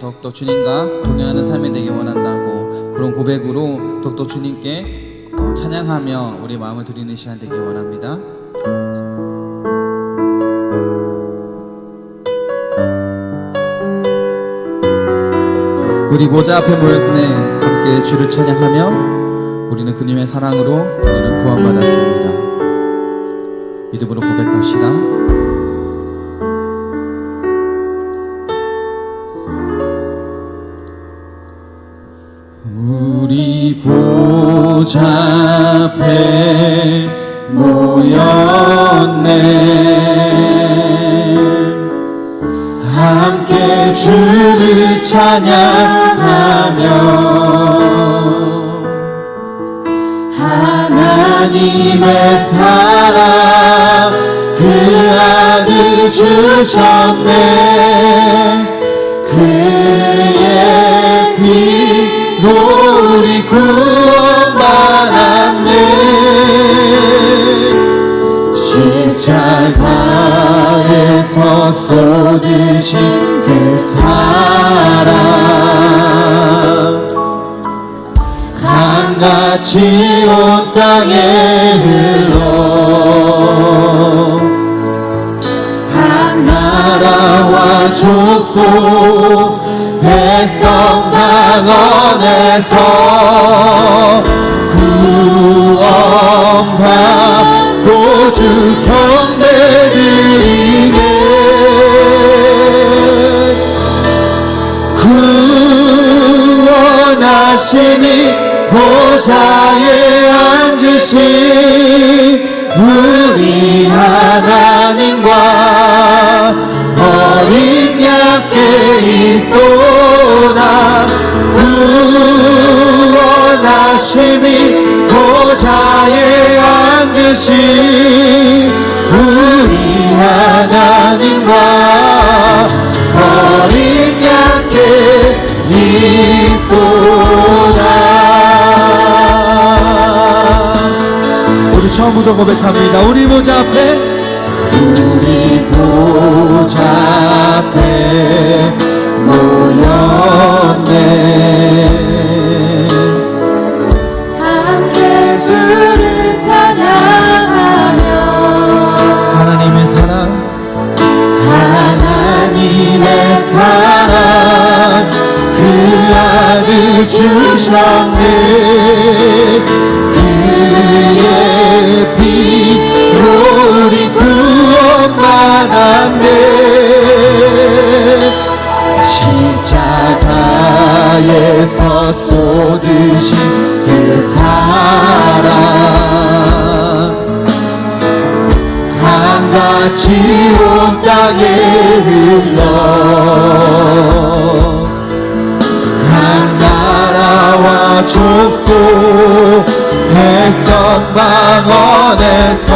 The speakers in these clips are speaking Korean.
더욱더 주님과 동행하는 삶이 되기 원한다고, 그런 고백으로 더욱더 주님께 찬양하며 우리 마음을 드리는 시간 되기 원합니다. 우리 보좌 앞에 모였네. 함께 주를 찬양하며 우리는 그님의 사랑으로 우리는 구원받았습니다. 믿음으로 고백합시다. 우리 보좌 앞에 모였네. 함께 주를 찬양하며 하나님의 사랑 그 아들 주셨네. 그의 피로 우리 구원받았네. 십자가에서 쏟으신 그 사랑 강같이 온 땅에 흘러 각 나라와 족속 백성 방언에서 구원받고 주 경배드리네. 구원하시니 보좌에 앉으신 우리 하나님과 어린 양께 있도다. 구원하심이 보좌에 앉으신 우리 하나님과 어린 양께 있도다. 우리 처음부터 고백합니다. 우리 보좌 앞에, 우리 보좌 앞에 모였네. 함께 주를 찬양하며 하나님의 사랑, 하나님의 사랑 그 아들 주셨네. 그의 피로 우리 구원받았네. 십자가에서 쏟으신 그 사랑 강같이 온 땅에 흘러 각 나라와 족속 백성 방언에서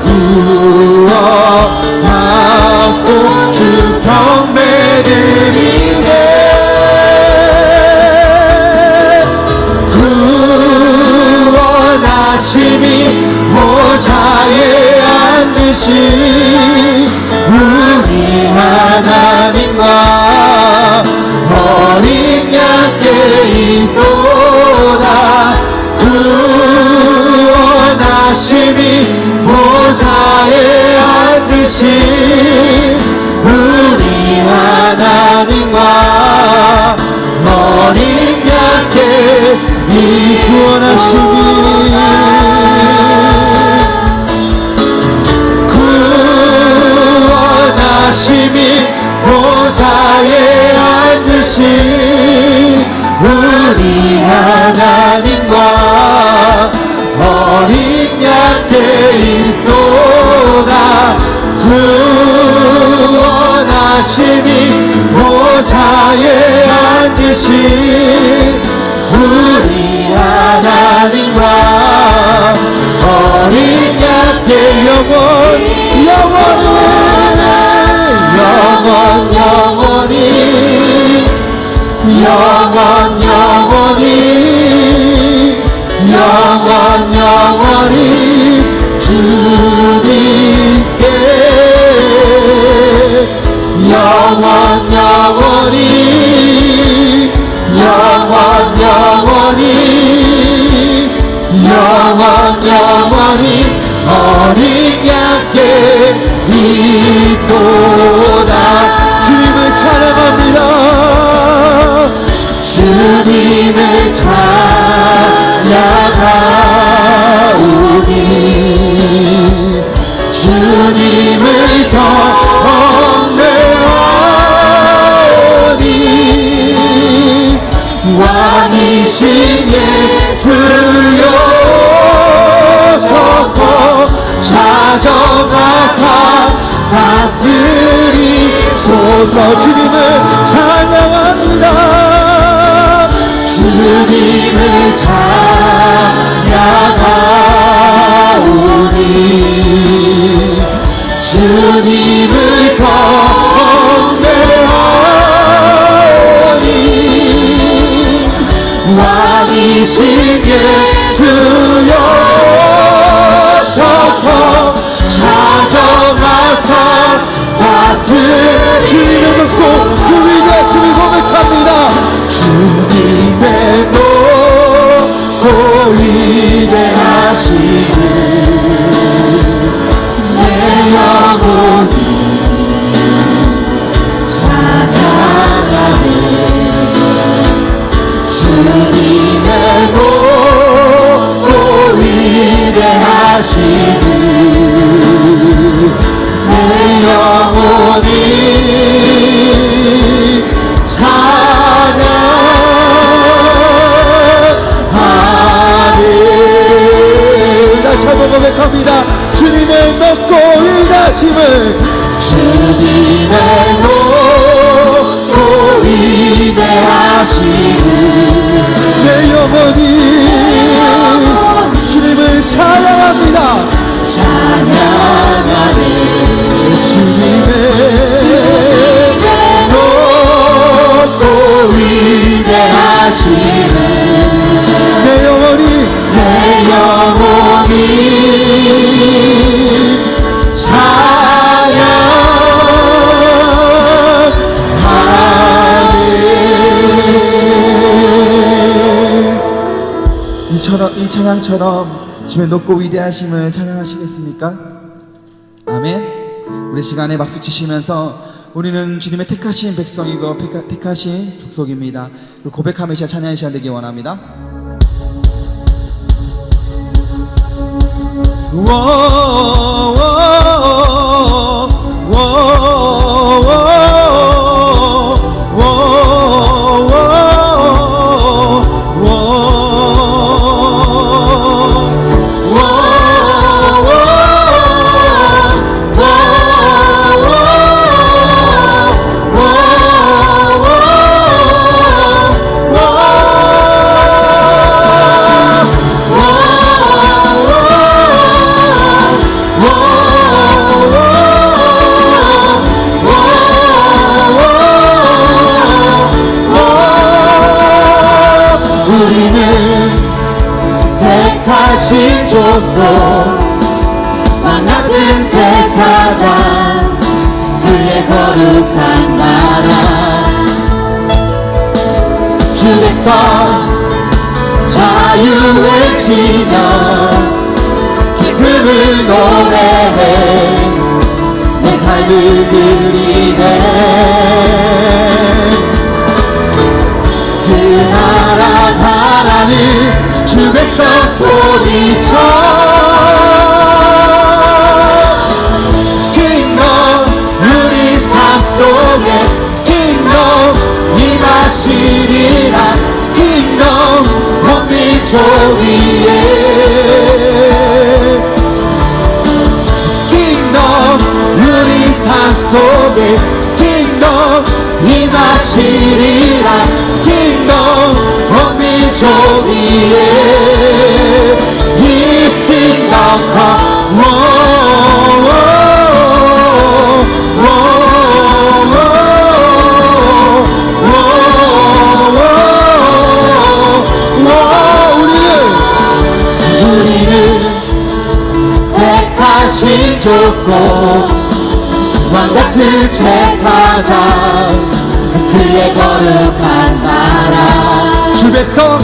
구원받고 주 경배드리네. 구원하심이 보좌에 앉으신 우리 하나님과 어린 양께 있도다. 구원하심이 보좌에 앉으신 우리 하나님과 어린 양께 이 구원하심이 보좌에 앉으신 우리 하나님과 어린 양께 있도다. 구원하심이 보좌에 앉으신 우리 하나님과 어린 양께 영원히 영원히 주님께 영원히 어린 양께 있도다. 주님을 찬양합니다. 주님을 찬양하오니 주님을 경배하오니 왕이신 예수여 오셔서 찾아가사 다스리소서. 주님을 찬양합니다. 주님을 찬양하오니 주님을 경배하오니 왕이신 예수여 오셔서 찾아가사 주님을 믿고 그 위대하심을 고백합니다. 주님의 높고 위대하심을 내 영혼이 찬양하네. 주님의 높고 위대하심을 내 영혼이 찬양하네. 다시 한번 고백합니다. 주님의 높고 위대하심을 주님의 높고 위대하심을 내 영혼이 주님을 찬양합니다. 찬양하네. 주님의 높고 위대하심을 내 영혼이 찬양하네. 이 찬양처럼 주님의 높고 위대하심을 찬양하시겠습니까? 아멘. 우리 시간에 박수 치시면서 우리는 주님의 택하신 백성이고 택하신 족속입니다. 고백하며 시간 찬양의 시간 되기 원합니다. 택하신 족속 왕같은 제사장 그의 거룩한 나라 주에서 자유를 지며 기쁨을 노래해 내 삶을 드리네 그 나라 바라는 주에서 소리쳐 스킹덤 우리 삶 속에 스킹덤 임하시리라 스킹덤 원빛 위에 스킹덤 우리 삶 속에 스킹덤 임하시리라 스킹덤 원빛 위에 His kingdom come 우리는 택하신 족속 왕같은 제사장 그의 거룩한 나라 주 백성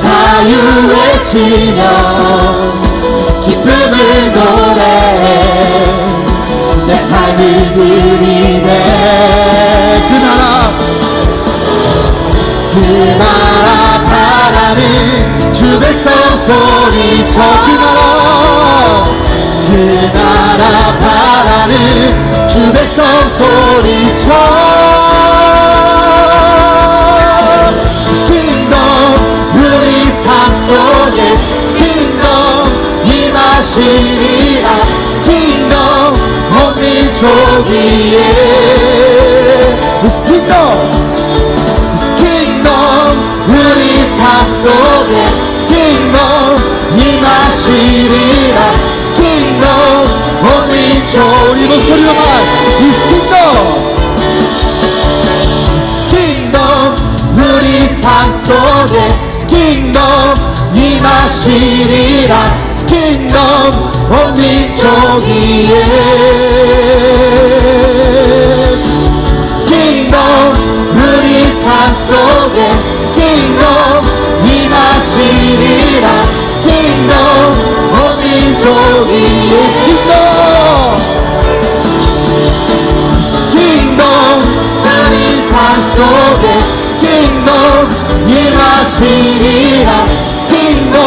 자유 외치며 기쁨을 노래해 내 삶을 드리네 그 나라 바라는 주 백성 소리쳐 그 나라 바라는 주 백성 소리쳐 우리 삶 속에 킹덤 임하시리라 킹덤 온 민족 위에 킹덤 우리 삶 속에 킹덤 임하시리라 킹덤 온 민족 이 목소리로만 킹덤 우리 삶 속에 킹덤 임하시리라 킹덤 온 민족 위에 킹덤 우리 삶 속에 킹덤 임하시리라 킹덤 온 민족 위에 킹덤 우리 삶 속에 킹덤 임하시리라 킹덤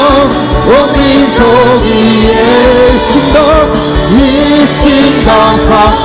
온 민족 위에 킹덤 is kingdom come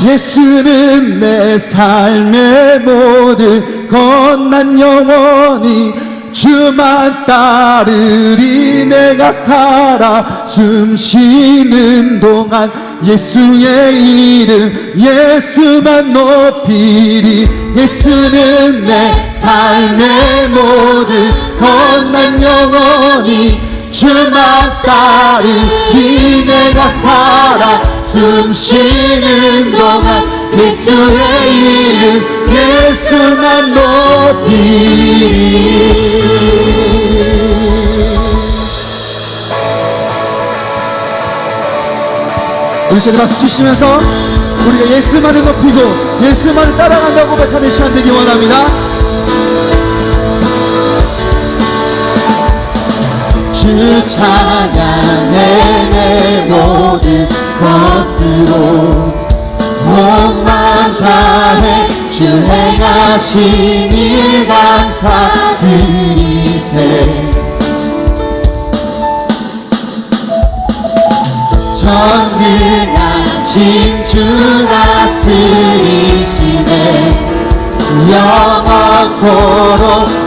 예수는 내 삶의 모든 것난 영원히 주만 따르리 내가 살아 숨쉬는 동안 예수의 이름 예수만 높이리 예수는 내 삶의 모든 것난 영원히 주만 따르리 내가 살아 숨쉬는 동안 예수의 이름 예수만 높이리 우리 세대 박수 치시면서 우리가 예수만을 높이고 예수만을 따라간다고 고백하는 시간 되기 원합니다. 주 찬양해 내 모든 것으로 몸만 다해 주 행하신 일 감사드리세 전능하신 주 다스리시네 영원토록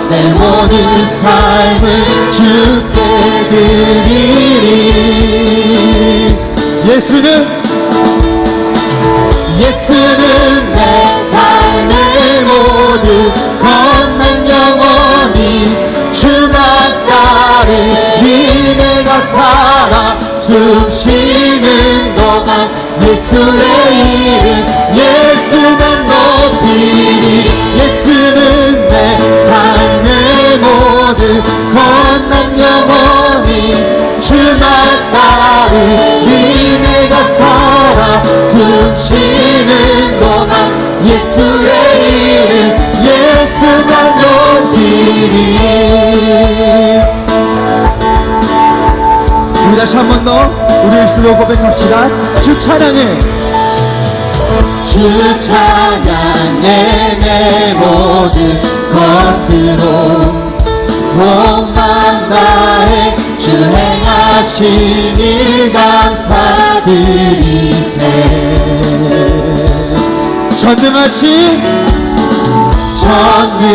내 모든 삶을 주께 드리리 예수는 내 삶의 모든 것만 영원히 주만 따르리 내가 살아 숨쉬는 동안 예수의 이름 예수만 높이리 예수는 내 삶의 모든 것만 영원히 주만 따르리 내가 살아 숨쉬는 동안 예수의 이름 예수만 높이리 우리 다시 한 번 더 우리 입술로 고백합시다. 주 찬양해 주 찬양해 내 모든 것으로 몸만 다해 주 행하신 일 감사드리세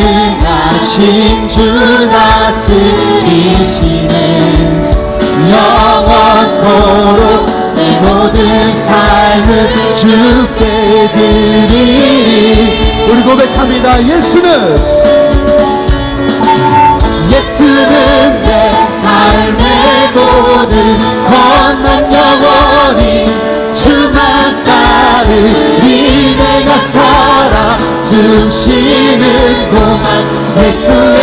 전능하신 주 다스리시네 영원토록 내 모든 삶을 주께 드리리 우리 고백합니다. 예수는 예수는 내 삶의 모든 건넌 영원히 주만 따르리 내가 살아 숨쉬는 동안 예수의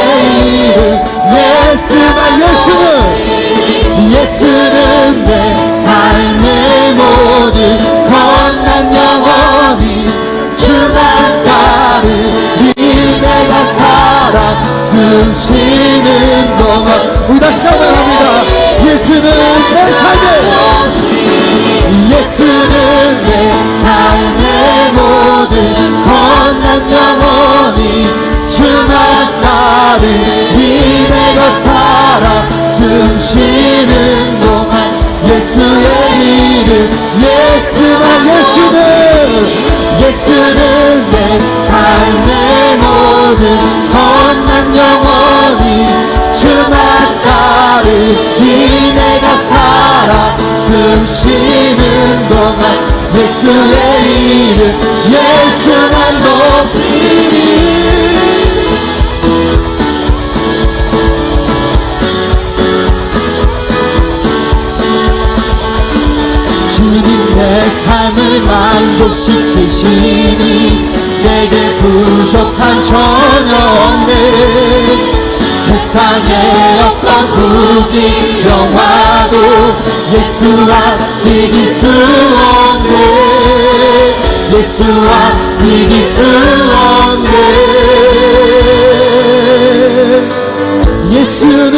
이름 예수는 내 삶의 모든 건난 영원히 주만 따르리 내가 살아 숨쉬는 동안 우리 다시 한번 합니다. 예수는 내 삶의 모든 건난 영원히 주만 따르리 내가 살아 숨쉬는 동안 예수의 이름 예수는 내 삶의 모든 건난 영원히 주만 따르리 내가 살아 숨쉬는 동안 예수의 이름 예수만 높이리 주님 내 삶을 만족시키시니 내게 부족한 전혀 없네 세상에 어떤 부귀 영화도 예수와 비길 수 없네 예수와 비길 수 없네 예수는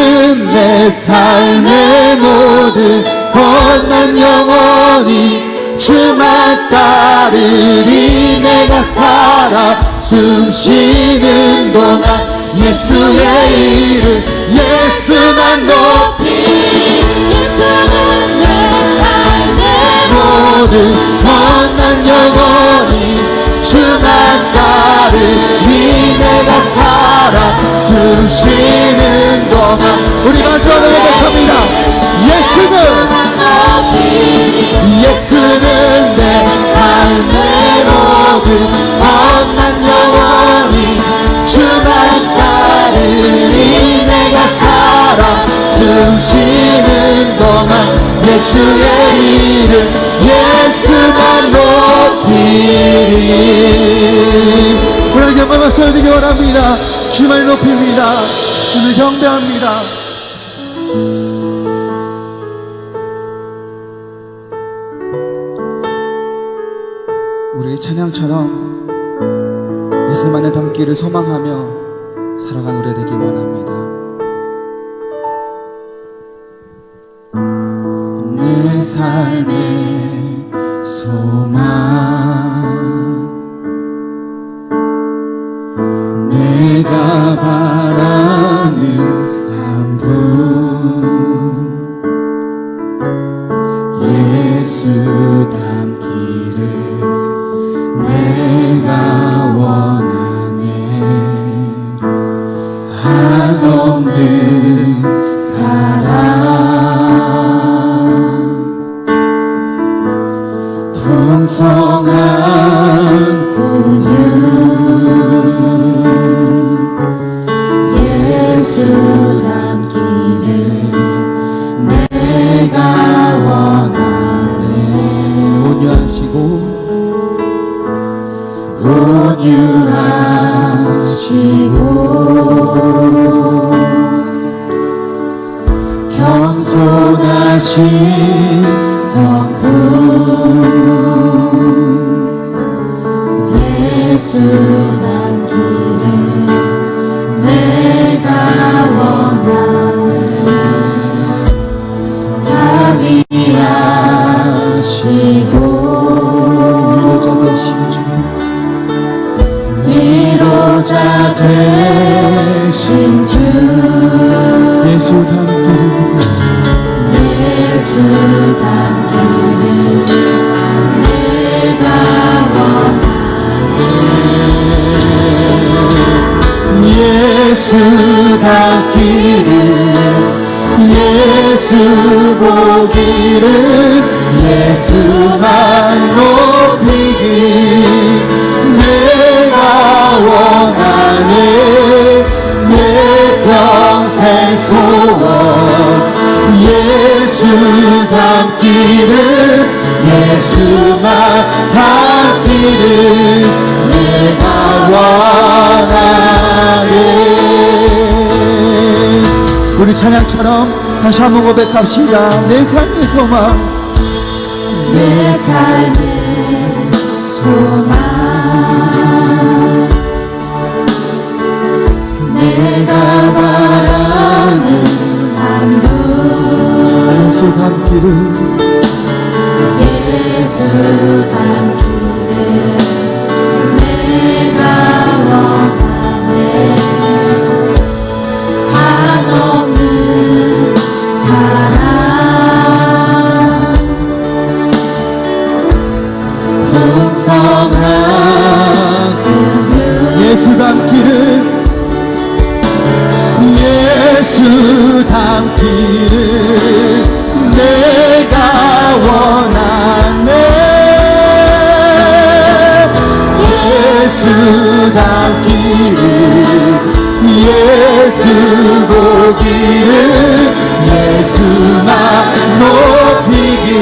내 삶의 모든 건난 영원히 주만 따르리 내가 살아 숨쉬는 동안 예수의 이름 예수만 높이 예수는 내 삶의 모든 건난 영원히 주만 따르리 내가 살아 숨쉬는 동안 우리 마지막으로 고백합니다. 예수는 내 삶의 모든 선한 영원히 주만 따르리 내가 살아 숨쉬는 동안 예수의 이름 예수만 높이리 오늘 영광과 설득이 원합니다. 주만 높입니다. 주를 경배합니다. 우리의 찬양처럼 예수만의 닮기를 소망하며 살아가는 우리 되길 원합니다. 내 삶의 소망 내가 바라는 한 분 예수 닮기를 내가 원하네 한없는 사랑 풍성한 근육 예수 닮기를 내가 원하네 온유하시고 겸손하신 성품 예수 닮기를 내가 원하네 자비하시고 위로자 되신 주 예수 닮기를 내가 원하네 예수 닮기를 예수 보기를 예수만 높이기 내가 원하네 내 평생 닮기를 예수만 닮기를 내가 원하네. 우리 찬양처럼 다시 한번 고백합시다. 내 삶의 소망, 내 삶의 소망, 내가 바라는 한분 예수 닮기를 예수 닮기를 내가 원하네. 한없는 사랑, 풍성한 그 예수 닮기를 예수 닮기를 내가 원하네. 예수 닮기를 예수 보기를 예수만 높이길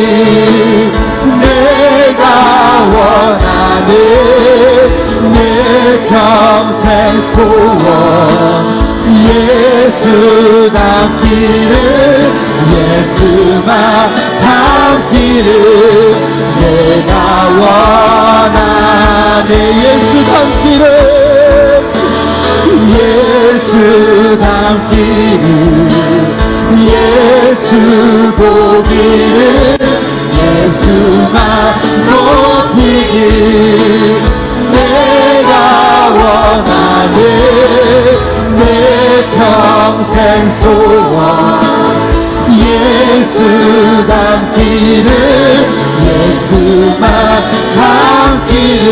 내가 원하네. 내 평생 소원 예수 닮기를 예수만 닮기를 내가 원하네. 예수 닮기를 예수 닮기를 예수 보기를 예수만 높이길 내가 원하네. 내 평생 소원 예수 닮기를 예수만 닮기를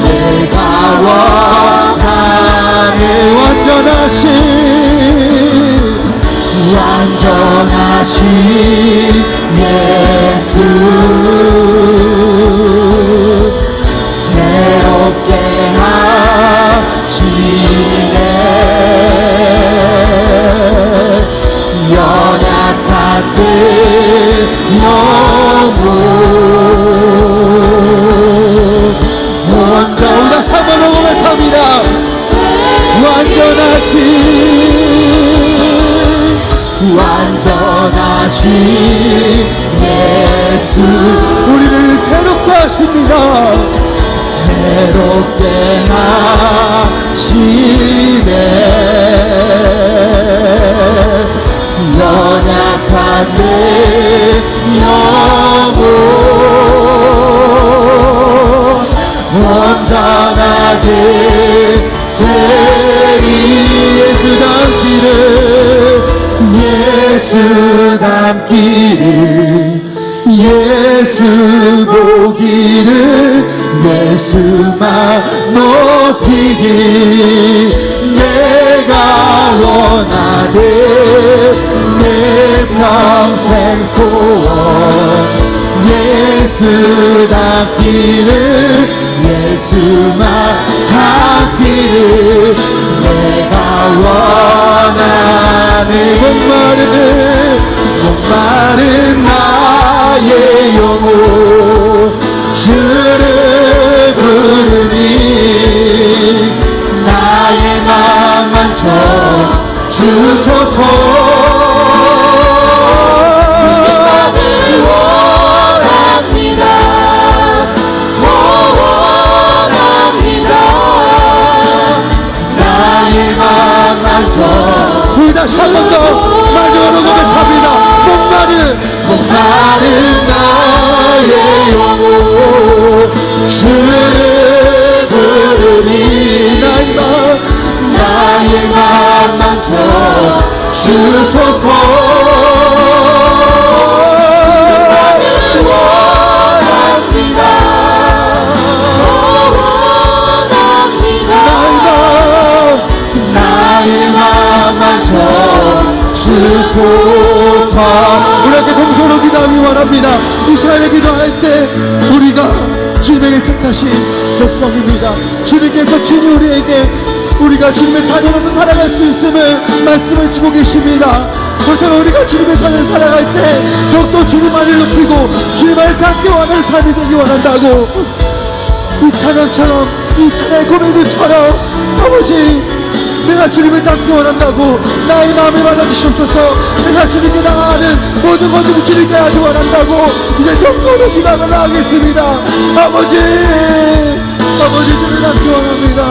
내가 원하네. 완전하신 예수 새롭게 하시네. 연약한 내 영혼 먼저 다시 한번 고백합니다. 완전하신 예수 우리를 새롭게 하십니다. 새롭게 하시네. 연약한 내 영혼 온전하게 되리. 예수 닮기를 예수 닮기를 예수 보기를 예수만 높이길 내가 원하네. 내 평생 소원 예수 닮기를 예수만 닮기를 내가 원하네. 목마른 나의 영혼 주를 부르니 나의 맘 만져 주소서. 주님만을 원합니다. 더 원합니다. 나의 맘 만져. 우리 다시 한 번 더 마지막으로 고백합니다. 목마른 나의 영혼 주를 부르니 나의 맘 만져 주소서. 원합니다. 나의 맘 만져 주소서. 우리에게 동서로 기도하기 원합니다. 이 시간에 기도할 때 우리가 주님에게 택하신 백성입니다. 주님께서 친히 우리에게 우리가 주님의 자녀로서 살아갈 수 있음을 말씀을 주고 계십니다. 그렇다면 우리가 주님의 삶을 살아갈 때 더욱더 주님만을 높이고 주님만을 닿게 원하는 삶이 되기 원한다고. 이 찬양처럼, 이 찬양의 고백들처럼 아버지, 내가 주님을 닿기 원한다고. 나의 마음을 받아주시옵소서. 내가 주님께 나아가는 모든 것들을 주님께 하기 원한다고. 이제 동서로 기도하며 나가겠습니다. 아버지, 아버지, 주님을 닿기 원합니다.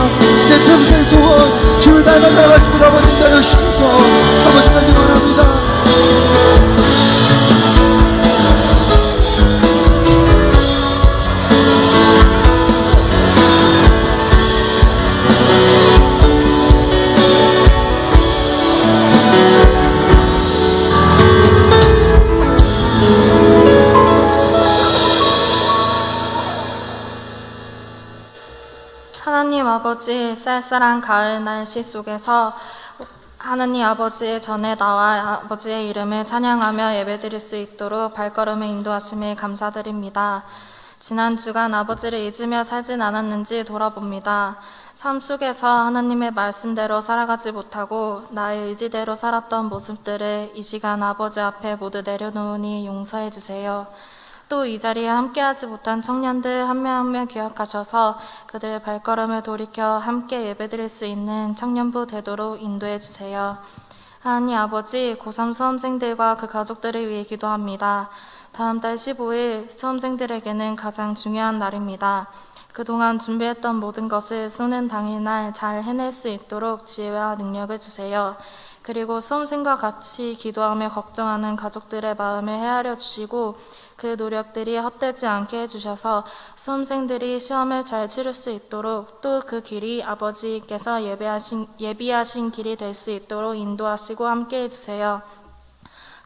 내 평생 소원 주를 닮아 나갔습니다. 아버지 기다려주시옵소서. 아버지가 기원합니다. 하나님 아버지, 쌀쌀한 가을 날씨 속에서 하나님 아버지의 전에 나와 아버지의 이름을 찬양하며 예배드릴 수 있도록 발걸음을 인도하심에 감사드립니다. 지난 주간 아버지를 잊으며 살진 않았는지 돌아봅니다. 삶 속에서 하나님의 말씀대로 살아가지 못하고 나의 의지대로 살았던 모습들을 이 시간 아버지 앞에 모두 내려놓으니 용서해 주세요. 또 이 자리에 함께하지 못한 청년들 한 명 한 명 기억하셔서 그들의 발걸음을 돌이켜 함께 예배드릴 수 있는 청년부 되도록 인도해 주세요. 하나님 아버지, 고3 수험생들과 그 가족들을 위해 기도합니다. 다음 달 15일 수험생들에게는 가장 중요한 날입니다. 그동안 준비했던 모든 것을 쏘는 당일날 잘 해낼 수 있도록 지혜와 능력을 주세요. 그리고 수험생과 같이 기도하며 걱정하는 가족들의 마음을 헤아려 주시고 그 노력들이 헛되지 않게 해주셔서 수험생들이 시험을 잘 치를 수 있도록 또 그 길이 아버지께서 예비하신 길이 될 수 있도록 인도하시고 함께 해주세요.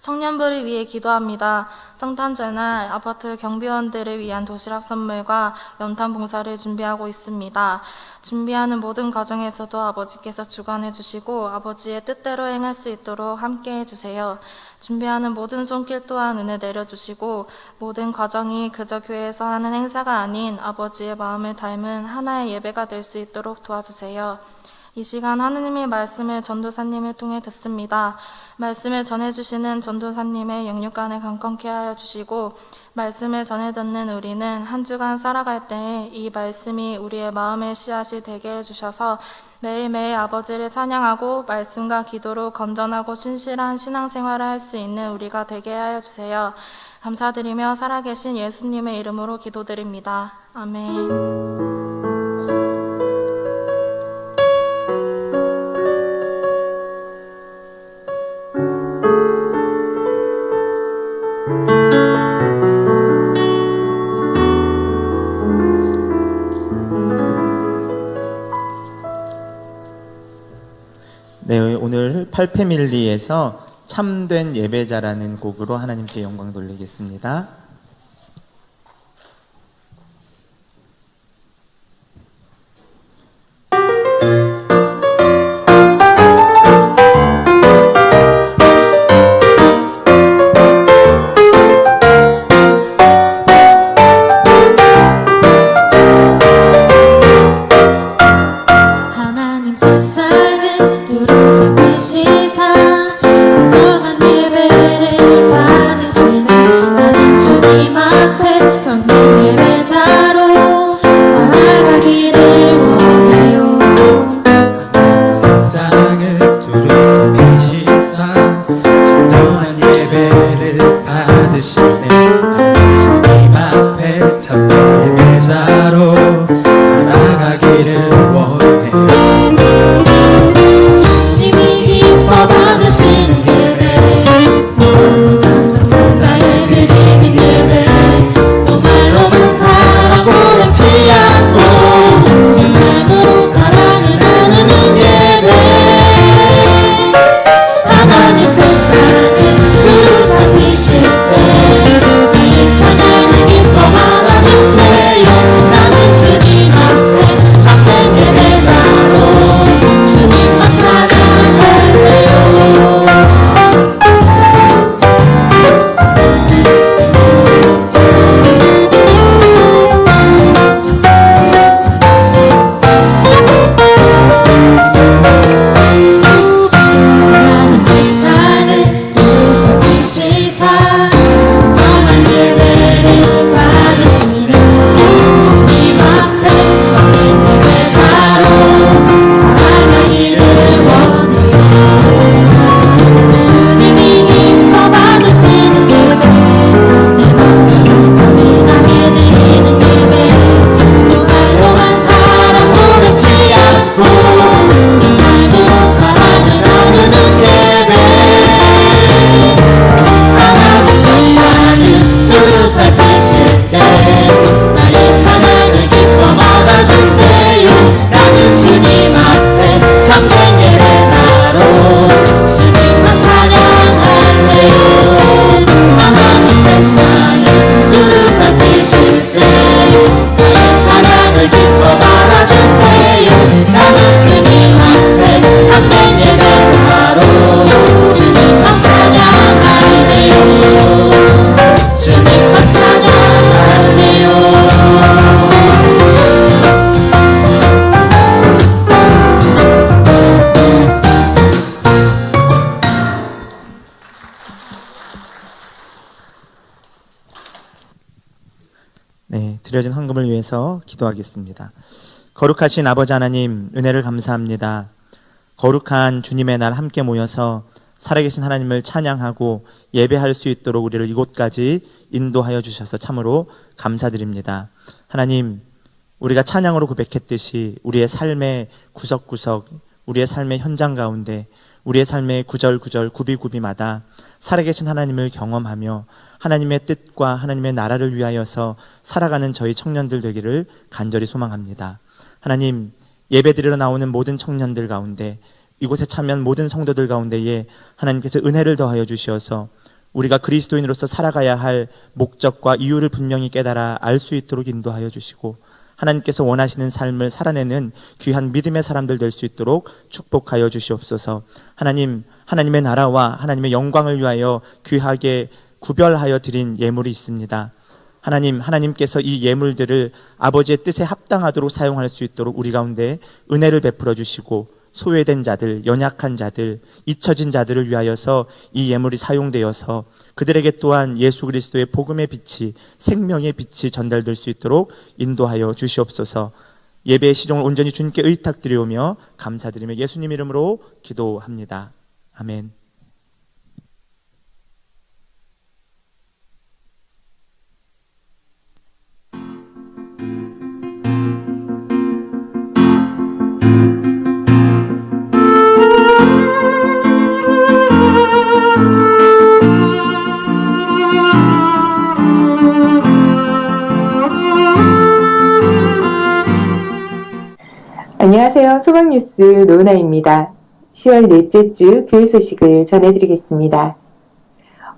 청년부를 위해 기도합니다. 성탄절날 아파트 경비원들을 위한 도시락 선물과 연탄 봉사를 준비하고 있습니다. 준비하는 모든 과정에서도 아버지께서 주관해 주시고 아버지의 뜻대로 행할 수 있도록 함께 해주세요. 준비하는 모든 손길 또한 은혜 내려주시고 모든 과정이 그저 교회에서 하는 행사가 아닌 아버지의 마음을 닮은 하나의 예배가 될 수 있도록 도와주세요. 이 시간 하느님의 말씀을 전도사님을 통해 듣습니다. 말씀을 전해주시는 전도사님의 영육간을 강건케 하여 주시고 말씀을 전해 듣는 우리는 한 주간 살아갈 때에 이 말씀이 우리의 마음의 씨앗이 되게 해주셔서 매일매일 아버지를 찬양하고 말씀과 기도로 건전하고 신실한 신앙생활을 할 수 있는 우리가 되게 하여 주세요. 감사드리며 살아계신 예수님의 이름으로 기도드립니다. 아멘. 네, 오늘 8패밀리에서 참된 예배자라는 곡으로 하나님께 영광 돌리겠습니다. 하나님 세상을 두루 살피시사 진정한 예배를 받으시는 나는 주님 드려진 헌금을 위해서 기도하겠습니다. 거룩하신 아버지 하나님, 은혜를 감사합니다. 거룩한 주님의 날 함께 모여서 살아계신 하나님을 찬양하고 예배할 수 있도록 우리를 이곳까지 인도하여 주셔서 참으로 감사드립니다. 하나님, 우리가 찬양으로 고백했듯이 우리의 삶의 구석구석, 우리의 삶의 현장 가운데, 우리의 삶의 구절구절 구비구비마다 살아계신 하나님을 경험하며 하나님의 뜻과 하나님의 나라를 위하여서 살아가는 저희 청년들 되기를 간절히 소망합니다. 하나님, 예배드리러 나오는 모든 청년들 가운데, 이곳에 참여한 모든 성도들 가운데에 하나님께서 은혜를 더하여 주시어서 우리가 그리스도인으로서 살아가야 할 목적과 이유를 분명히 깨달아 알 수 있도록 인도하여 주시고, 하나님께서 원하시는 삶을 살아내는 귀한 믿음의 사람들 될 수 있도록 축복하여 주시옵소서. 하나님, 하나님의 나라와 하나님의 영광을 위하여 귀하게 구별하여 드린 예물이 있습니다. 하나님, 하나님께서 이 예물들을 아버지의 뜻에 합당하도록 사용할 수 있도록 우리 가운데 은혜를 베풀어 주시고, 소외된 자들, 연약한 자들, 잊혀진 자들을 위하여서 이 예물이 사용되어서 그들에게 또한 예수 그리스도의 복음의 빛이, 생명의 빛이 전달될 수 있도록 인도하여 주시옵소서. 예배의 시종을 온전히 주님께 의탁드리오며 감사드리며 예수님 이름으로 기도합니다. 아멘. 안녕하세요. 소방뉴스 노은아입니다. 10월 넷째 주 교회 소식을 전해드리겠습니다.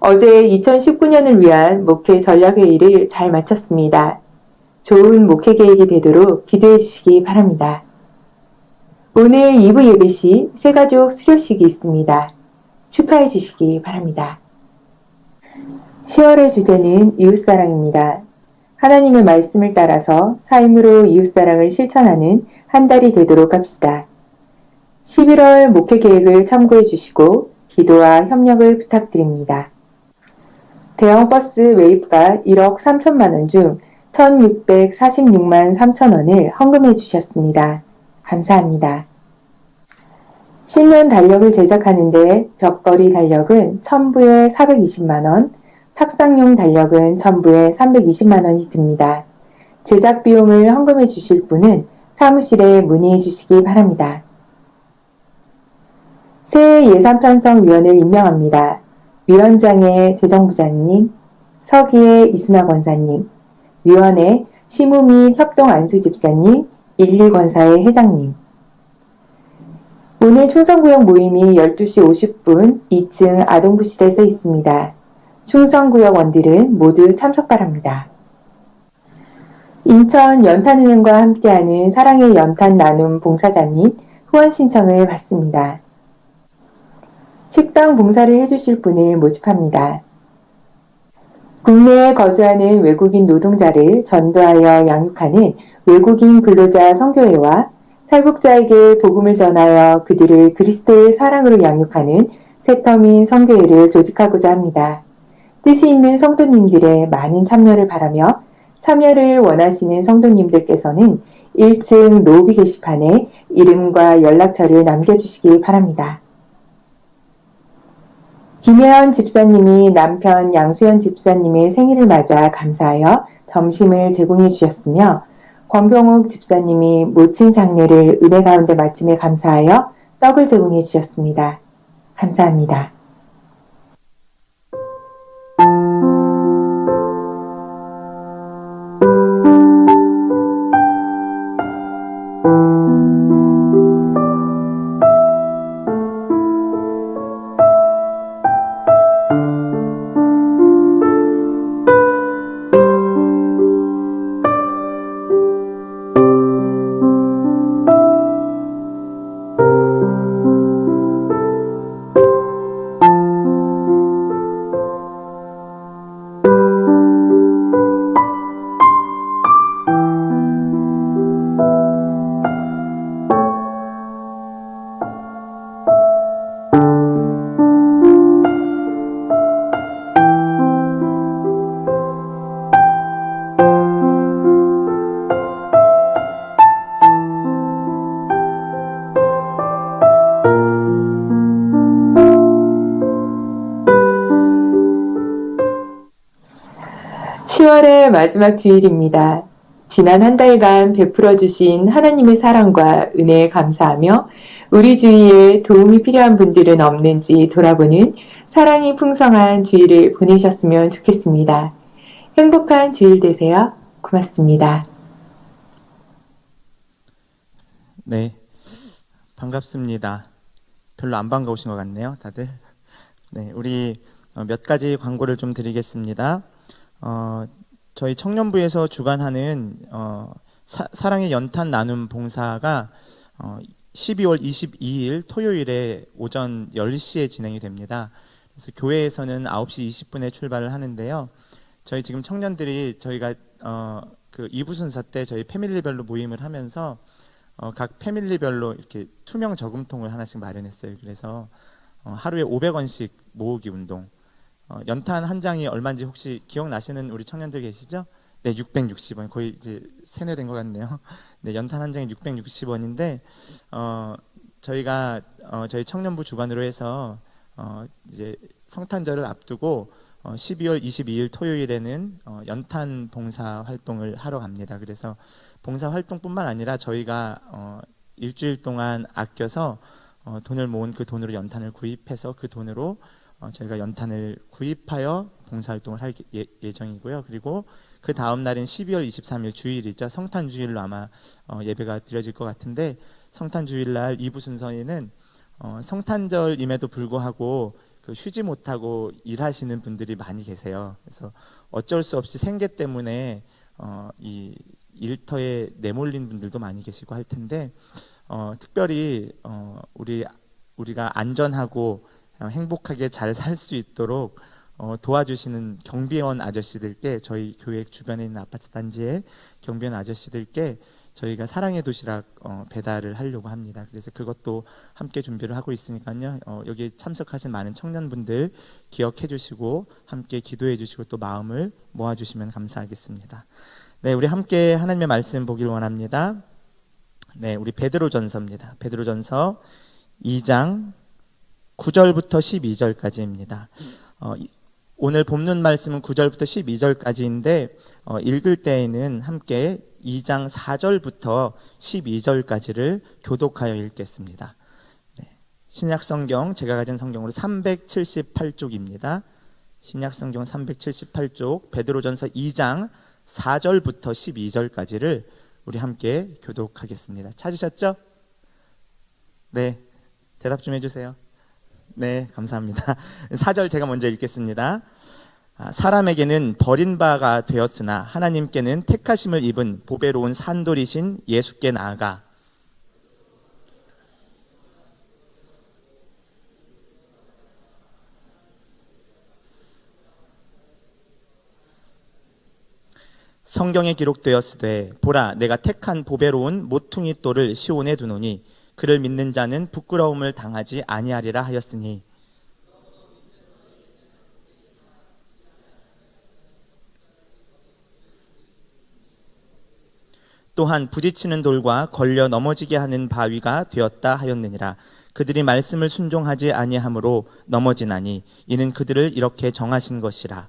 어제 2019년을 위한 목회 전략회의를 잘 마쳤습니다. 좋은 목회 계획이 되도록 기도해 주시기 바랍니다. 오늘 2부 예배 시 새가족 수료식이 있습니다. 축하해 주시기 바랍니다. 10월의 주제는 이웃사랑입니다. 하나님의 말씀을 따라서 삶으로 이웃사랑을 실천하는 한 달이 되도록 합시다. 11월 목회 계획을 참고해 주시고 기도와 협력을 부탁드립니다. 대형 버스 웨이브가 1억 3천만 원 중 1,646만 3천 원을 헌금해 주셨습니다. 감사합니다. 신년 달력을 제작하는데 벽걸이 달력은 첨부에 420만 원, 탁상용 달력은 첨부에 320만 원이 듭니다. 제작 비용을 헌금해 주실 분은 사무실에 문의해 주시기 바랍니다. 새 예산편성위원을 임명합니다. 위원장의 재정부장님, 서기의 이순아 권사님, 위원회 시무 및 협동안수집사님, 1,2권사의 회장님. 오늘 충성구역 모임이 12시 50분 2층 아동부실에서 있습니다. 충성구역원들은 모두 참석 바랍니다. 인천 연탄은행과 함께하는 사랑의 연탄 나눔 봉사자 및 후원 신청을 받습니다. 식당 봉사를 해주실 분을 모집합니다. 국내에 거주하는 외국인 노동자를 전도하여 양육하는 외국인 근로자 선교회와 탈북자에게 복음을 전하여 그들을 그리스도의 사랑으로 양육하는 새터민 선교회를 조직하고자 합니다. 뜻이 있는 성도님들의 많은 참여를 바라며 참여를 원하시는 성도님들께서는 1층 로비 게시판에 이름과 연락처를 남겨주시기 바랍니다. 김혜연 집사님이 남편 양수연 집사님의 생일을 맞아 감사하여 점심을 제공해 주셨으며, 권경욱 집사님이 모친 장례를 은혜 가운데 마침에 감사하여 떡을 제공해 주셨습니다. 감사합니다. 10월의 마지막 주일입니다. 지난 한 달간 베풀어 주신 하나님의 사랑과 은혜에 감사하며 우리 주위에 도움이 필요한 분들은 없는지 돌아보는 사랑이 풍성한 주일을 보내셨으면 좋겠습니다. 행복한 주일 되세요. 고맙습니다. 네, 반갑습니다. 별로 안 반가우신 것 같네요, 다들. 네, 우리 몇 가지 광고를 좀 드리겠습니다. 저희 청년부에서 주관하는 사랑의 연탄 나눔 봉사가 12월 22일 토요일에 오전 10시에 진행이 됩니다. 그래서 교회에서는 9시 20분에 출발을 하는데요. 저희 지금 청년들이 저희가 그 2부 순서 때 저희 패밀리별로 모임을 하면서 각 패밀리별로 이렇게 투명 저금통을 하나씩 마련했어요. 그래서 하루에 500원씩 모으기 운동. 연탄 한 장이 얼마인지 혹시 기억나시는 우리 청년들 계시죠? 네, 660원. 거의 이제 세뇌된 것 같네요. 네, 연탄 한 장이 660원인데 저희가 저희 청년부 주관으로 해서 이제 성탄절을 앞두고 12월 22일 토요일에는 연탄 봉사 활동을 하러 갑니다. 그래서 봉사 활동뿐만 아니라 저희가 일주일 동안 아껴서 돈을 모은 그 돈으로 연탄을 구입해서 그 돈으로 저희가 연탄을 구입하여 봉사활동을 할 예정이고요. 그리고 그 다음 날인 12월 23일 주일이죠. 성탄주일로 아마 예배가 드려질 것 같은데 성탄주일날 2부 순서에는 성탄절임에도 불구하고 그 쉬지 못하고 일하시는 분들이 많이 계세요. 그래서 어쩔 수 없이 생계 때문에 이 일터에 내몰린 분들도 많이 계시고 할 텐데 특별히 우리가 안전하고 행복하게 잘 살 수 있도록 도와주시는 경비원 아저씨들께 저희 교회 주변에 있는 아파트 단지의 경비원 아저씨들께 저희가 사랑의 도시락 배달을 하려고 합니다. 그래서 그것도 함께 준비를 하고 있으니까요. 여기 참석하신 많은 청년분들 기억해 주시고 함께 기도해 주시고 또 마음을 모아 주시면 감사하겠습니다. 네, 우리 함께 하나님의 말씀 보길 원합니다. 네, 우리 베드로전서입니다. 베드로전서 2장 9절부터 12절까지입니다. 오늘 본문 말씀은 9절부터 12절까지인데 읽을 때에는 함께 2장 4절부터 12절까지를 교독하여 읽겠습니다. 네, 신약성경 제가 가진 성경으로 378쪽입니다. 신약성경 378쪽 베드로전서 2장 4절부터 12절까지를 우리 함께 교독하겠습니다. 찾으셨죠? 네, 대답 좀 해주세요. 네, 감사합니다. 4절 제가 먼저 읽겠습니다. 사람에게는 버린 바가 되었으나 하나님께는 택하심을 입은 보배로운 산돌이신 예수께 나아가 성경에 기록되었으되 보라 내가 택한 보배로운 모퉁이 돌을 시온에 두노니 그를 믿는 자는 부끄러움을 당하지 아니하리라 하였으니 또한 부딪히는 돌과 걸려 넘어지게 하는 바위가 되었다 하였느니라. 그들이 말씀을 순종하지 아니하므로 넘어지나니 이는 그들을 이렇게 정하신 것이라.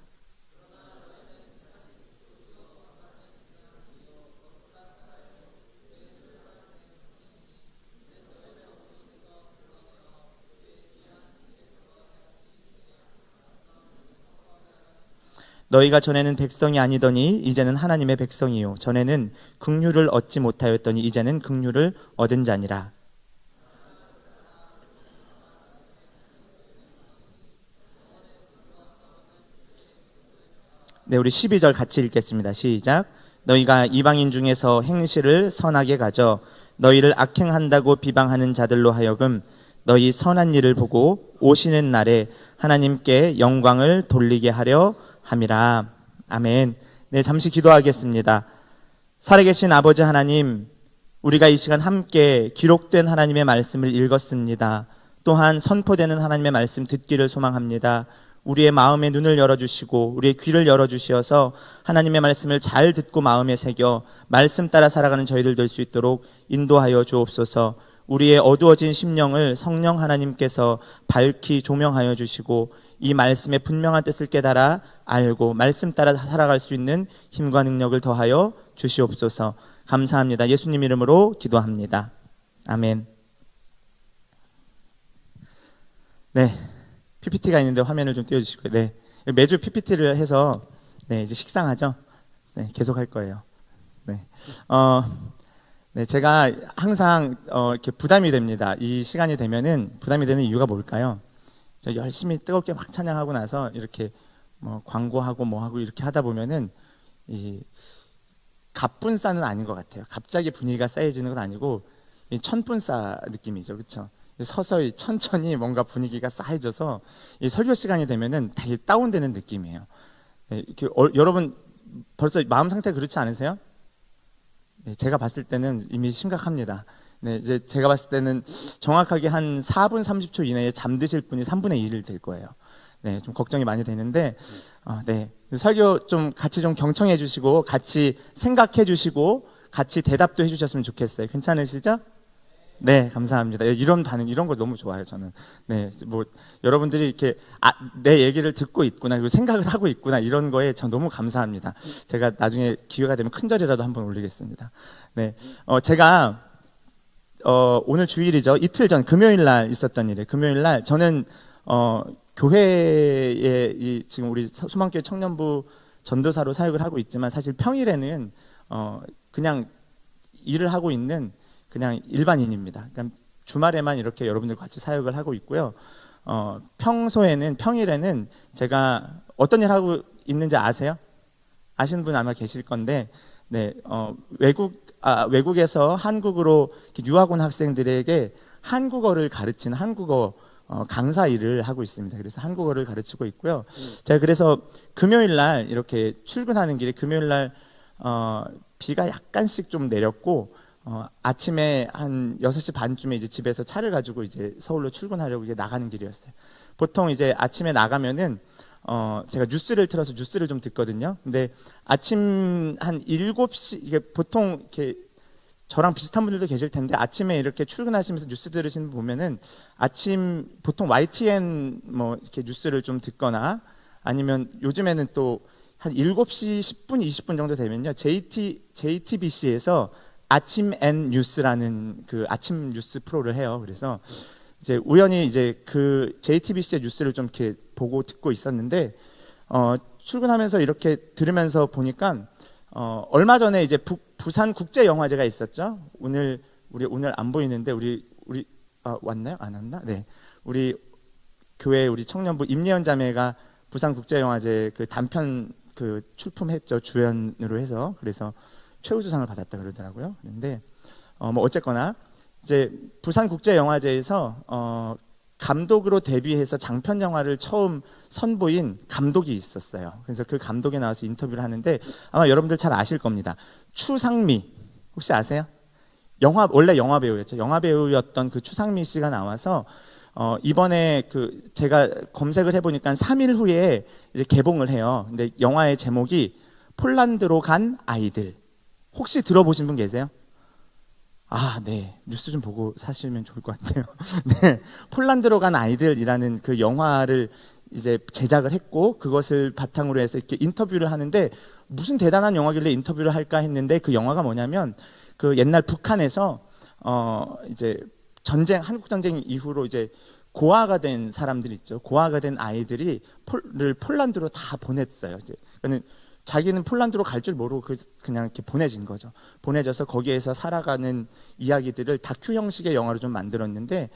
너희가 전에는 백성이 아니더니 이제는 하나님의 백성이요 전에는 긍휼을 얻지 못하였더니 이제는 긍휼을 얻은 자니라. 네, 우리 12절 같이 읽겠습니다. 시작. 너희가 이방인 중에서 행실을 선하게 가져 너희를 악행한다고 비방하는 자들로 하여금 너희 선한 일을 보고 오시는 날에 하나님께 영광을 돌리게 하려 함이라. 아멘. 네, 잠시 기도하겠습니다. 살아계신 아버지 하나님, 우리가 이 시간 함께 기록된 하나님의 말씀을 읽었습니다. 또한 선포되는 하나님의 말씀 듣기를 소망합니다. 우리의 마음의 눈을 열어주시고 우리의 귀를 열어주시어서 하나님의 말씀을 잘 듣고 마음에 새겨 말씀 따라 살아가는 저희들 될 수 있도록 인도하여 주옵소서. 우리의 어두워진 심령을 성령 하나님께서 밝히 조명하여 주시고 이 말씀의 분명한 뜻을 깨달아 알고 말씀 따라 살아갈 수 있는 힘과 능력을 더하여 주시옵소서. 감사합니다. 예수님 이름으로 기도합니다. 아멘. 네, PPT가 있는데 화면을 좀 띄워주시고요. 네, 매주 PPT를 해서 네, 이제 식상하죠. 네, 계속 할 거예요. 네, 네, 제가 항상 이렇게 부담이 됩니다. 이 시간이 되면은 부담이 되는 이유가 뭘까요? 저 열심히 뜨겁게 막 찬양하고 나서 이렇게 뭐 광고하고 뭐하고 이렇게 하다 보면은 이 갑분싸는 아닌 것 같아요. 갑자기 분위기가 쌓여지는 건 아니고 이 천분싸 느낌이죠, 그렇죠? 서서히 천천히 뭔가 분위기가 쌓여져서 이 설교 시간이 되면은 되게 다운되는 느낌이에요. 네, 이렇게 여러분 벌써 마음 상태 그렇지 않으세요? 네, 제가 봤을 때는 이미 심각합니다. 네, 이제 제가 봤을 때는 정확하게 한 4분 30초 이내에 잠드실 분이 3분의 1일 될 거예요. 네, 좀 걱정이 많이 되는데, 네, 설교 좀 같이 좀 경청해 주시고, 같이 생각해 주시고, 같이 대답도 해 주셨으면 좋겠어요. 괜찮으시죠? 네, 감사합니다. 이런 반응, 이런 거 너무 좋아요, 저는. 네, 뭐, 여러분들이 이렇게, 내 얘기를 듣고 있구나, 그리고 생각을 하고 있구나, 이런 거에 전 너무 감사합니다. 제가 나중에 기회가 되면 큰 절이라도 한번 올리겠습니다. 네, 제가, 오늘 주일이죠. 이틀 전, 금요일 날 있었던 일이에요. 금요일 날, 저는, 교회에, 지금 우리 소망교회 청년부 전도사로 사역을 하고 있지만, 사실 평일에는, 그냥 일을 하고 있는 그냥 일반인입니다. 그러니까 주말에만 이렇게 여러분들과 같이 사역을 하고 있고요. 평일에는 제가 어떤 일 하고 있는지 아세요? 아시는 분 아마 계실 건데, 네, 외국에서 한국으로 유학 온 학생들에게 한국어를 가르치는 한국어 강사 일을 하고 있습니다. 그래서 한국어를 가르치고 있고요. 제가 그래서 금요일 날 이렇게 출근하는 길에 금요일 날 비가 약간씩 좀 내렸고, 아침에 한 6시 반쯤에 이제 집에서 차를 가지고 이제 서울로 출근하려고 이제 나가는 길이었어요. 보통 이제 아침에 나가면은 제가 뉴스를 틀어서 뉴스를 좀 듣거든요. 근데 아침 한 7시, 이게 보통 이렇게 저랑 비슷한 분들도 계실 텐데, 아침에 이렇게 출근하시면서 뉴스 들으시는 분 보면은 아침 보통 YTN 뭐 이렇게 뉴스를 좀 듣거나, 아니면 요즘에는 또 한 7시 10분, 20분 정도 되면요, JTBC에서 아침 N 뉴스라는 그 아침 뉴스 프로를 해요. 그래서 이제 우연히 이제 그 JTBC의 뉴스를 좀 이렇게 보고 듣고 있었는데, 출근하면서 이렇게 들으면서 보니까 얼마 전에 이제 부산 국제 영화제가 있었죠. 우리 오늘 안 보이는데 우리 왔나요? 안 왔나? 네, 우리 교회 우리 청년부 임예연 자매가 부산 국제 영화제 그 단편 그 출품했죠, 주연으로 해서. 그래서 최우수상을 받았다 그러더라고요. 그런데 뭐 어쨌거나 이제 부산 국제 영화제에서 감독으로 데뷔해서 장편 영화를 처음 선보인 감독이 있었어요. 그래서 그 감독에 나와서 인터뷰를 하는데, 아마 여러분들 잘 아실 겁니다. 추상미 혹시 아세요? 원래 영화 배우였죠. 영화 배우였던 그 추상미 씨가 나와서 이번에 그 제가 검색을 해보니까 3일 후에 이제 개봉을 해요. 근데 영화의 제목이 폴란드로 간 아이들. 혹시 들어보신 분 계세요? 네, 뉴스 좀 보고 사시면 좋을 것 같아요. 네, 폴란드로 간 아이들이라는 그 영화를 이제 제작을 했고, 그것을 바탕으로 해서 이렇게 인터뷰를 하는데, 무슨 대단한 영화길래 인터뷰를 할까 했는데, 그 영화가 뭐냐면 그 옛날 북한에서 이제 한국 전쟁 이후로 이제 고아가 된 사람들 있죠. 고아가 된 아이들이 폴란드로 다 보냈어요. 이제 그러니까 자기는 폴란드로 갈 줄 모르고 그냥 이렇게 보내진 거죠. 보내져서 거기에서 살아가는 이야기들을 다큐 형식의 영화로 좀 만들었는데,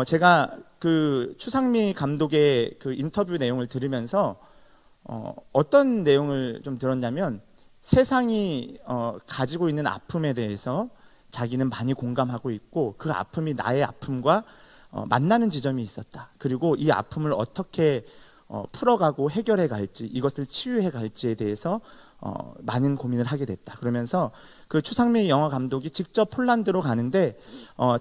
제가 그 추상미 감독의 그 인터뷰 내용을 들으면서 어떤 내용을 좀 들었냐면, 세상이 가지고 있는 아픔에 대해서 자기는 많이 공감하고 있고, 그 아픔이 나의 아픔과 만나는 지점이 있었다. 그리고 이 아픔을 어떻게 풀어가고 해결해 갈지, 이것을 치유해 갈지에 대해서 많은 고민을 하게 됐다. 그러면서 그 추상미 영화 감독이 직접 폴란드로 가는데,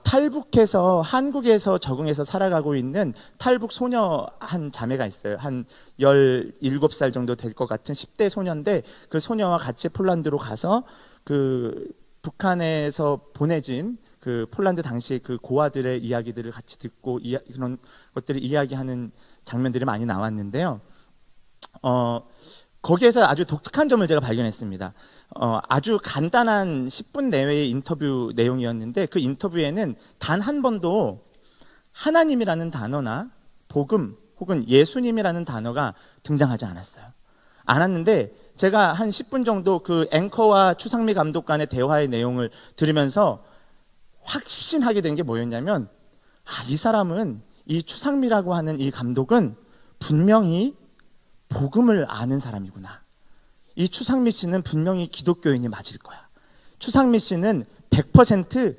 탈북해서 한국에서 적응해서 살아가고 있는 탈북 소녀 한 자매가 있어요. 한 17살 정도 될 것 같은 10대 소녀인데, 그 소녀와 같이 폴란드로 가서 그 북한에서 보내진 그 폴란드 당시 그 고아들의 이야기들을 같이 듣고 그런 것들을 이야기하는 장면들이 많이 나왔는데요. 거기에서 아주 독특한 점을 제가 발견했습니다. 아주 간단한 10분 내외의 인터뷰 내용이었는데 그 인터뷰에는 단 한 번도 하나님이라는 단어나 복음 혹은 예수님이라는 단어가 등장하지 않았는데 제가 한 10분 정도 그 앵커와 추상미 감독 간의 대화의 내용을 들으면서 확신하게 된 게 뭐였냐면 이 사람은 이 추상미라고 하는 이 감독은 분명히 복음을 아는 사람이구나. 이 추상미 씨는 분명히 기독교인이 맞을 거야. 추상미 씨는 100%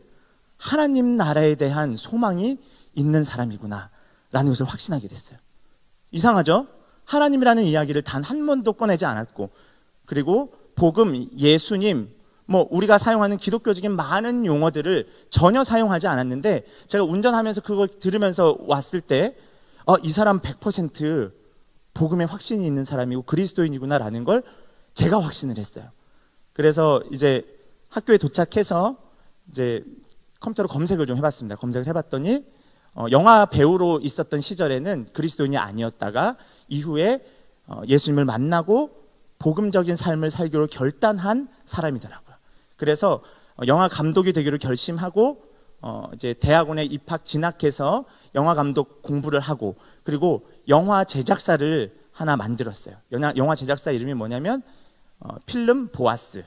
하나님 나라에 대한 소망이 있는 사람이구나 라는 것을 확신하게 됐어요. 이상하죠? 하나님이라는 이야기를 단 한 번도 꺼내지 않았고, 그리고 복음, 예수님, 우리가 사용하는 기독교적인 많은 용어들을 전혀 사용하지 않았는데, 제가 운전하면서 그걸 들으면서 왔을 때 이 사람 100% 복음에 확신이 있는 사람이고 그리스도인이구나 라는 걸 제가 확신을 했어요. 그래서 이제 학교에 도착해서 이제 컴퓨터로 검색을 좀 해봤습니다. 검색을 해봤더니 영화 배우로 있었던 시절에는 그리스도인이 아니었다가 이후에 예수님을 만나고 복음적인 삶을 살기로 결단한 사람이더라고요. 그래서 영화 감독이 되기로 결심하고 이제 대학원에 진학해서 영화 감독 공부를 하고, 그리고 영화 제작사를 하나 만들었어요. 영화 제작사 이름이 뭐냐면 필름 보아스.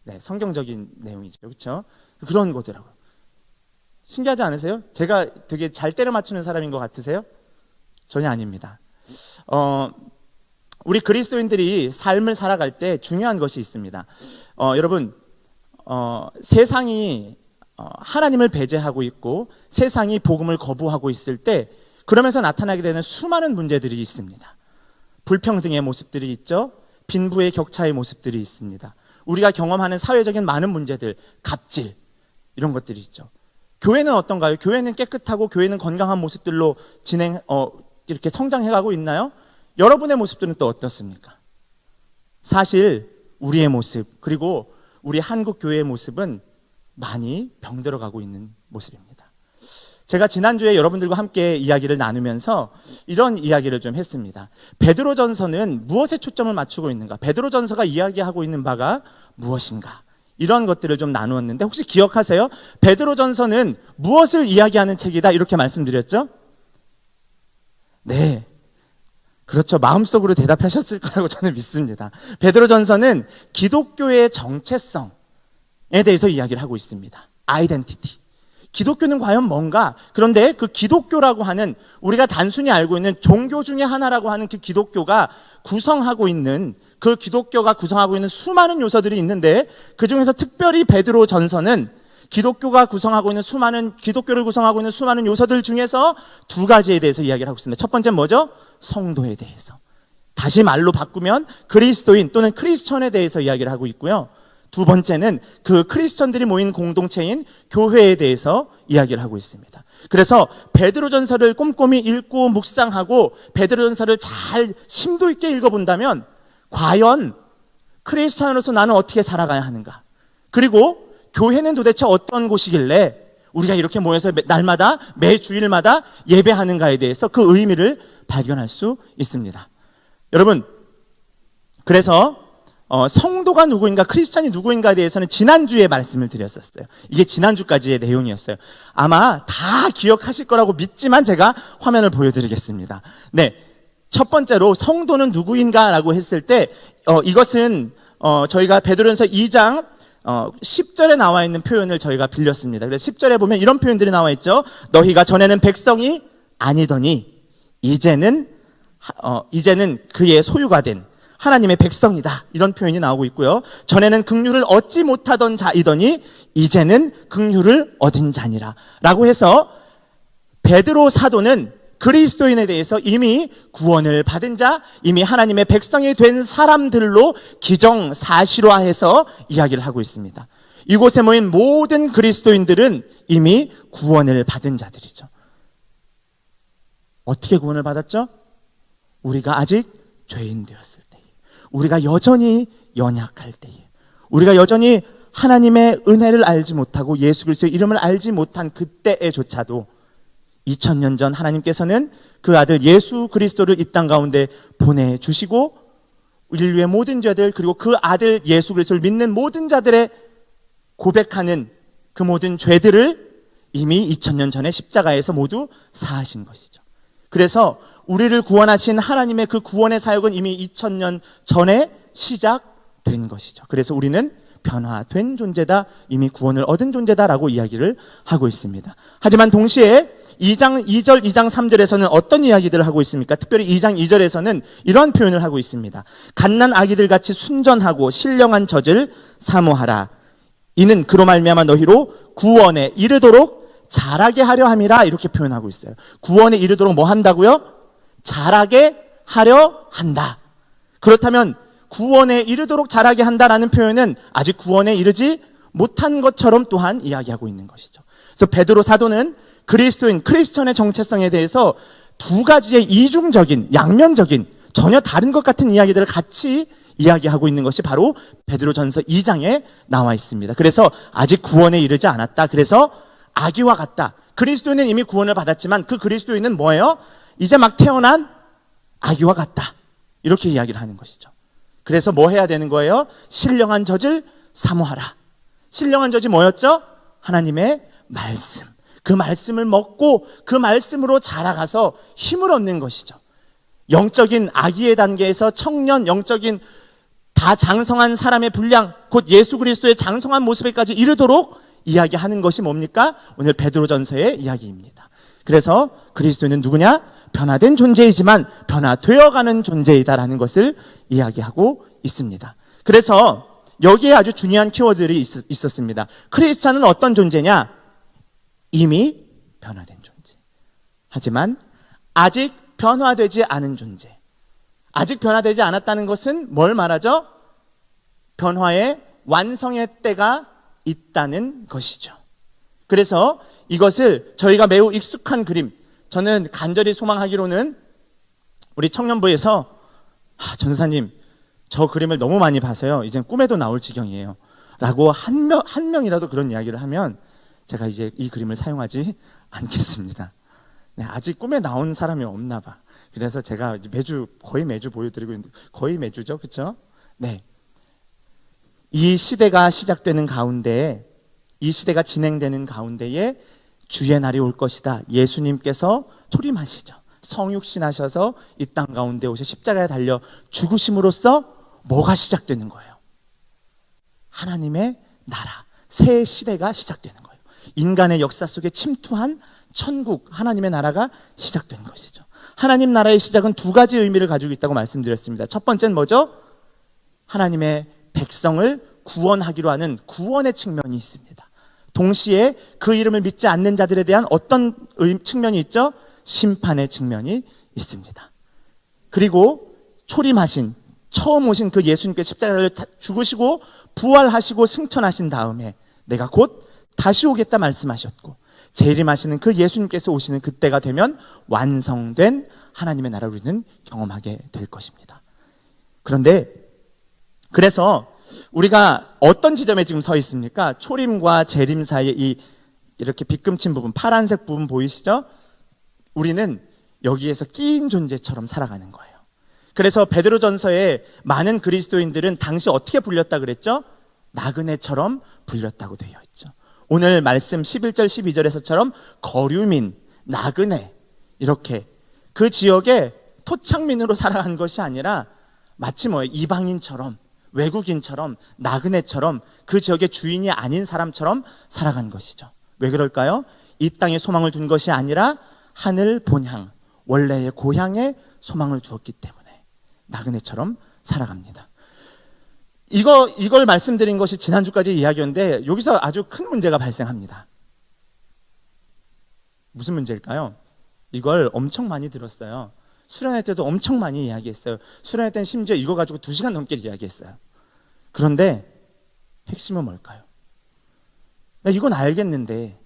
네, 성경적인 내용이죠, 그렇죠? 그런 거더라고요. 신기하지 않으세요? 제가 되게 잘 때려 맞추는 사람인 것 같으세요? 전혀 아닙니다. 우리 그리스도인들이 삶을 살아갈 때 중요한 것이 있습니다. 여러분, 세상이 하나님을 배제하고 있고 세상이 복음을 거부하고 있을 때 그러면서 나타나게 되는 수많은 문제들이 있습니다. 불평등의 모습들이 있죠. 빈부의 격차의 모습들이 있습니다. 우리가 경험하는 사회적인 많은 문제들, 갑질, 이런 것들이 있죠. 교회는 어떤가요? 교회는 깨끗하고 교회는 건강한 모습들로 이렇게 성장해가고 있나요? 여러분의 모습들은 또 어떻습니까? 사실 우리의 모습, 그리고 우리 한국 교회의 모습은 많이 병들어가고 있는 모습입니다. 제가 지난주에 여러분들과 함께 이야기를 나누면서 이런 이야기를 좀 했습니다. 베드로전서는 무엇에 초점을 맞추고 있는가? 베드로전서가 이야기하고 있는 바가 무엇인가? 이런 것들을 좀 나누었는데 혹시 기억하세요? 베드로전서는 무엇을 이야기하는 책이다 이렇게 말씀드렸죠? 네, 그렇죠. 마음속으로 대답하셨을 거라고 저는 믿습니다. 베드로전서는 기독교의 정체성에 대해서 이야기를 하고 있습니다. 아이덴티티. 기독교는 과연 뭔가? 그런데 그 기독교라고 하는, 우리가 단순히 알고 있는 종교 중에 하나라고 하는 그 기독교가 구성하고 있는 수많은 요소들이 있는데, 그 중에서 특별히 베드로전서는 기독교를 구성하고 있는 수많은 요소들 중에서 두 가지에 대해서 이야기를 하고 있습니다. 첫 번째는 뭐죠? 성도에 대해서. 다시 말로 바꾸면 그리스도인 또는 크리스천에 대해서 이야기를 하고 있고요. 두 번째는 그 크리스천들이 모인 공동체인 교회에 대해서 이야기를 하고 있습니다. 그래서 베드로전서를 꼼꼼히 읽고 묵상하고 베드로전서를 잘 심도 있게 읽어본다면 과연 크리스천으로서 나는 어떻게 살아가야 하는가? 그리고 교회는 도대체 어떤 곳이길래 우리가 이렇게 모여서 날마다 매주일마다 예배하는가에 대해서 그 의미를 발견할 수 있습니다. 여러분, 그래서 성도가 누구인가, 크리스찬이 누구인가에 대해서는 지난주에 말씀을 드렸었어요. 이게 지난주까지의 내용이었어요. 아마 다 기억하실 거라고 믿지만 제가 화면을 보여드리겠습니다. 네, 첫 번째로 성도는 누구인가라고 했을 때 이것은 저희가 베드로전서 2장 10절에 나와 있는 표현을 저희가 빌렸습니다. 그래서 10절에 보면 이런 표현들이 나와 있죠. 너희가 전에는 백성이 아니더니 이제는 그의 소유가 된 하나님의 백성이다. 이런 표현이 나오고 있고요. 전에는 긍휼을 얻지 못하던 자이더니 이제는 긍휼을 얻은 자니라 라고 해서 베드로 사도는 그리스도인에 대해서 이미 구원을 받은 자, 이미 하나님의 백성이 된 사람들로 기정사실화해서 이야기를 하고 있습니다. 이곳에 모인 모든 그리스도인들은 이미 구원을 받은 자들이죠. 어떻게 구원을 받았죠? 우리가 아직 죄인 되었을 때에, 우리가 여전히 연약할 때에, 우리가 여전히 하나님의 은혜를 알지 못하고 예수 그리스도의 이름을 알지 못한 그때에조차도 2000년 전 하나님께서는 그 아들 예수 그리스도를 이 땅 가운데 보내주시고 인류의 모든 죄들, 그리고 그 아들 예수 그리스도를 믿는 모든 자들의 고백하는 그 모든 죄들을 이미 2000년 전에 십자가에서 모두 사하신 것이죠. 그래서 우리를 구원하신 하나님의 그 구원의 사역은 이미 2000년 전에 시작된 것이죠. 그래서 우리는 변화된 존재다, 이미 구원을 얻은 존재다라고 이야기를 하고 있습니다. 하지만 동시에 2장 2절, 2장 3절에서는 어떤 이야기들을 하고 있습니까? 특별히 2장 2절에서는 이런 표현을 하고 있습니다. 갓난 아기들 같이 순전하고 신령한 젖을 사모하라. 이는 그로 말미암아 너희로 구원에 이르도록 자라게 하려 함이라, 이렇게 표현하고 있어요. 구원에 이르도록 뭐 한다고요? 자라게 하려 한다. 그렇다면 구원에 이르도록 자라게 한다라는 표현은 아직 구원에 이르지 못한 것처럼 또한 이야기하고 있는 것이죠. 그래서 베드로 사도는 그리스도인, 크리스천의 정체성에 대해서 두 가지의 이중적인, 양면적인, 전혀 다른 것 같은 이야기들을 같이 이야기하고 있는 것이 바로 베드로전서 2장에 나와 있습니다. 그래서 아직 구원에 이르지 않았다. 그래서 아기와 같다. 그리스도인은 이미 구원을 받았지만 그 그리스도인은 뭐예요? 이제 막 태어난 아기와 같다. 이렇게 이야기를 하는 것이죠. 그래서 뭐 해야 되는 거예요? 신령한 젖을 사모하라. 신령한 젖이 뭐였죠? 하나님의 말씀. 그 말씀을 먹고 그 말씀으로 자라가서 힘을 얻는 것이죠. 영적인 아기의 단계에서 청년, 영적인 다 장성한 사람의 분량, 곧 예수 그리스도의 장성한 모습에까지 이르도록 이야기하는 것이 뭡니까? 오늘 베드로전서의 이야기입니다. 그래서 그리스도는 누구냐? 변화된 존재이지만 변화되어가는 존재이다라는 것을 이야기하고 있습니다. 그래서 여기에 아주 중요한 키워드들이 있었습니다. 크리스찬은 어떤 존재냐? 이미 변화된 존재. 하지만 아직 변화되지 않은 존재. 아직 변화되지 않았다는 것은 뭘 말하죠? 변화의 완성의 때가 있다는 것이죠. 그래서 이것을 저희가 매우 익숙한 그림, 저는 간절히 소망하기로는 우리 청년부에서 전사님 저 그림을 너무 많이 봐서요 이젠 꿈에도 나올 지경이에요 라고 한 명이라도 그런 이야기를 하면 제가 이제 이 그림을 사용하지 않겠습니다. 네, 아직 꿈에 나온 사람이 없나 봐. 그래서 제가 거의 매주 보여드리고 있는데, 거의 매주죠, 그렇죠? 네, 이 시대가 시작되는 가운데, 이 시대가 진행되는 가운데에 주의 날이 올 것이다. 예수님께서 초림하시죠. 성육신하셔서 이 땅 가운데 오셔 십자가에 달려 죽으심으로써 뭐가 시작되는 거예요? 하나님의 나라, 새 시대가 시작되는 거예요. 인간의 역사 속에 침투한 천국, 하나님의 나라가 시작된 것이죠. 하나님 나라의 시작은 두 가지 의미를 가지고 있다고 말씀드렸습니다. 첫 번째는 뭐죠? 하나님의 백성을 구원하기로 하는 구원의 측면이 있습니다. 동시에 그 이름을 믿지 않는 자들에 대한 어떤 측면이 있죠? 심판의 측면이 있습니다. 그리고 초림하신, 처음 오신 그 예수님께서 십자가를 죽으시고 부활하시고 승천하신 다음에 내가 곧 다시 오겠다 말씀하셨고, 재림하시는 그 예수님께서 오시는 그때가 되면 완성된 하나님의 나라를 우리는 경험하게 될 것입니다. 그런데 그래서 우리가 어떤 지점에 지금 서 있습니까? 초림과 재림 사이에 이렇게 빗금친 부분, 파란색 부분 보이시죠? 우리는 여기에서 끼인 존재처럼 살아가는 거예요. 그래서 베드로전서에 많은 그리스도인들은 당시 어떻게 불렸다 그랬죠? 나그네처럼 불렸다고 되어 있죠. 오늘 말씀 11절 12절에서처럼 거류민, 나그네, 이렇게 그 지역에 토착민으로 살아간 것이 아니라 마치 이방인처럼, 외국인처럼, 나그네처럼 그 지역의 주인이 아닌 사람처럼 살아간 것이죠. 왜 그럴까요? 이 땅에 소망을 둔 것이 아니라 하늘 본향, 원래의 고향에 소망을 두었기 때문에 나그네처럼 살아갑니다. 이걸 말씀드린 것이 지난주까지 이야기였는데 여기서 아주 큰 문제가 발생합니다. 무슨 문제일까요? 이걸 엄청 많이 들었어요. 수련회 때도 엄청 많이 이야기했어요. 수련회 때는 심지어 이거 가지고 2시간 넘게 이야기했어요. 그런데 핵심은 뭘까요? 이건 알겠는데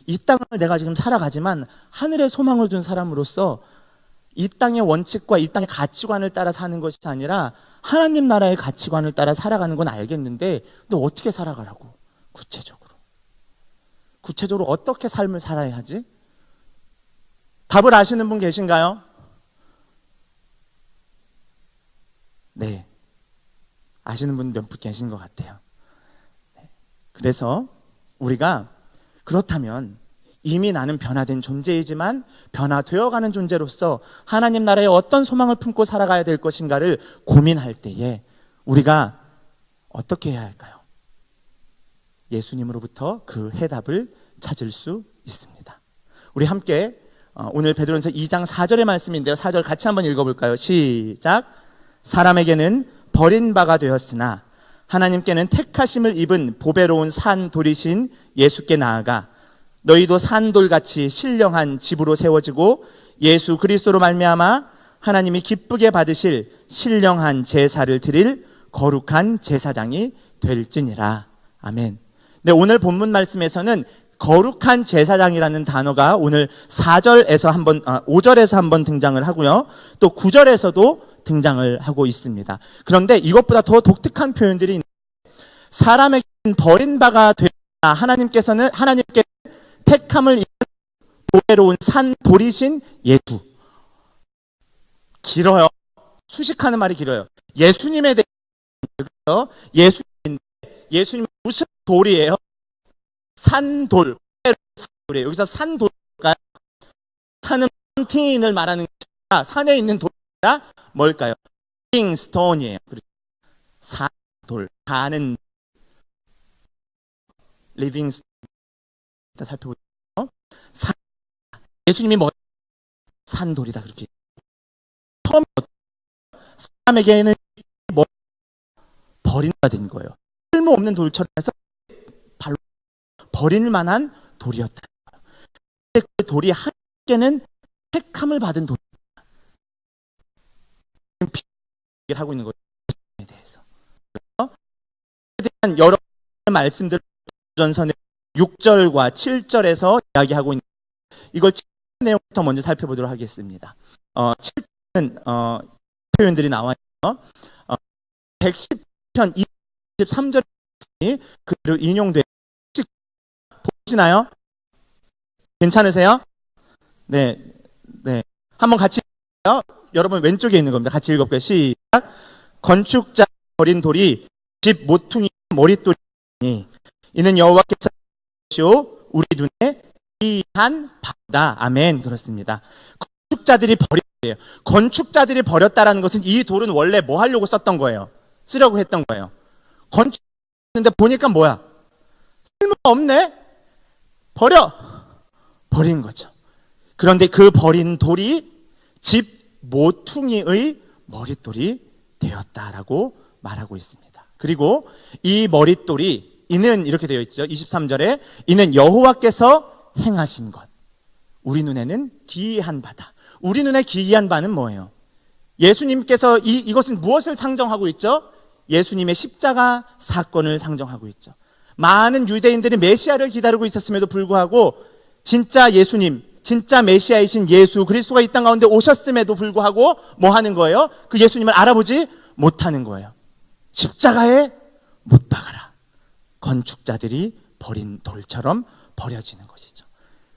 이 땅을 내가 지금 살아가지만 하늘에 소망을 둔 사람으로서 이 땅의 원칙과 이 땅의 가치관을 따라 사는 것이 아니라 하나님 나라의 가치관을 따라 살아가는 건 알겠는데 너 어떻게 살아가라고? 구체적으로 어떻게 삶을 살아야 하지? 답을 아시는 분 계신가요? 네. 아시는 분 몇 분 계신 것 같아요. 네. 그래서 우리가 그렇다면 이미 나는 변화된 존재이지만 변화되어가는 존재로서 하나님 나라에 어떤 소망을 품고 살아가야 될 것인가를 고민할 때에 우리가 어떻게 해야 할까요? 예수님으로부터 그 해답을 찾을 수 있습니다. 우리 함께 오늘 베드로전서 2장 4절의 말씀인데요. 4절 같이 한번 읽어볼까요? 시작. 사람에게는 버린 바가 되었으나 하나님께는 택하심을 입은 보배로운 산 돌이신 예수께 나아가 너희도 산돌같이 신령한 집으로 세워지고 예수 그리스도로 말미암아 하나님이 기쁘게 받으실 신령한 제사를 드릴 거룩한 제사장이 될지니라. 아멘. 네, 오늘 본문 말씀에서는 거룩한 제사장이라는 단어가 오늘 4절에서 한번 5절에서 한번 등장을 하고요. 또 9절에서도 등장을 하고 있습니다. 그런데 이것보다 더 독특한 표현들이 있는데 사람에게는 버린 바가 되었으나 하나님께 택함을 입은 보배로운 산 돌이신 예수. 길어요. 수식하는 말이 길어요. 예수님에 대해서 예수님은 무슨 돌이에요? 산돌. 산돌이에요. 여기서 산돌일까요? 산은 마운틴을 말하는 것이 아니라 산에 있는 돌이 아니라 뭘까요? 리빙 스톤이에요. 산돌. 가는 리빙 스톤. 일단 살펴보죠. 예수님이 뭐 산돌이다 그렇게. 처음에 사람에게는 뭐 버린다 된 거예요. 쓸모없는 돌처럼 해서 발로 버릴 만한 돌이었다. 근데 그 돌이 한께는 택함을 받은 돌이다. 얘기를 하고 있는 거예요. 대해서. 그래서 대한 여러 말씀들 전선에 6절과 7절에서 이야기하고 있는 이걸 7절 내용부터 먼저 살펴보도록 하겠습니다. 7절은 표현들이 나와 있어요. 110편 23절 그대로 인용돼요. 보시나요? 괜찮으세요? 네, 네. 한번 같이 읽어요. 여러분 왼쪽에 있는 겁니다. 같이 읽어볼게요. 시작. 건축자 버린 돌이 집 모퉁이 머릿돌이니 이는 여호와께서 우리 눈에 이한 바다. 아멘. 그렇습니다. 건축자들이 버린 거예요. 건축자들이 버렸다라는 것은 이 돌은 원래 뭐 하려고 썼던 거예요? 쓰려고 했던 거예요. 건축했는데 보니까 뭐야? 쓸모가 없네? 버린 거죠. 그런데 그 버린 돌이 집 모퉁이의 머릿돌이 되었다라고 말하고 있습니다. 그리고 이 머릿돌이 이는 이렇게 되어 있죠. 23절에 이는 여호와께서 행하신 것. 우리 눈에는 기이한 바다. 우리 눈에 기이한 바는 뭐예요? 예수님께서 이것은 무엇을 상정하고 있죠? 예수님의 십자가 사건을 상정하고 있죠. 많은 유대인들이 메시아를 기다리고 있었음에도 불구하고 진짜 예수님, 진짜 메시아이신 예수 그리스도가 이 땅 가운데 오셨음에도 불구하고 뭐 하는 거예요? 그 예수님을 알아보지 못하는 거예요. 십자가에 못 박아라. 건축자들이 버린 돌처럼 버려지는 것이죠.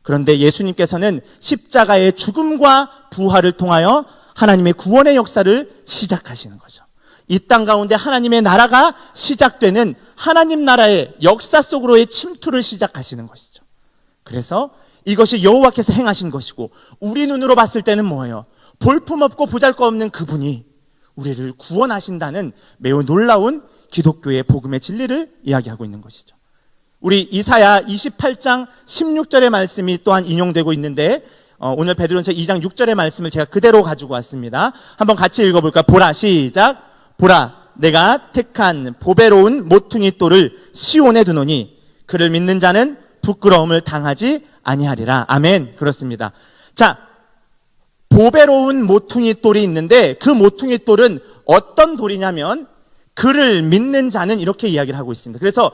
그런데 예수님께서는 십자가의 죽음과 부활을 통하여 하나님의 구원의 역사를 시작하시는 거죠. 이 땅 가운데 하나님의 나라가 시작되는 하나님 나라의 역사 속으로의 침투를 시작하시는 것이죠. 그래서 이것이 여호와께서 행하신 것이고 우리 눈으로 봤을 때는 뭐예요? 볼품없고 보잘것없는 그분이 우리를 구원하신다는 매우 놀라운 기독교의 복음의 진리를 이야기하고 있는 것이죠. 우리 이사야 28장 16절의 말씀이 또한 인용되고 있는데 오늘 베드로전서 2장 6절의 말씀을 제가 그대로 가지고 왔습니다. 한번 같이 읽어볼까? 보라, 시작. 보라, 내가 택한 보배로운 모퉁이 돌을 시온에 두노니 그를 믿는 자는 부끄러움을 당하지 아니하리라. 아멘. 그렇습니다. 자, 보배로운 모퉁이 돌이 있는데 그 모퉁이 돌은 어떤 돌이냐면 그를 믿는 자는 이렇게 이야기를 하고 있습니다. 그래서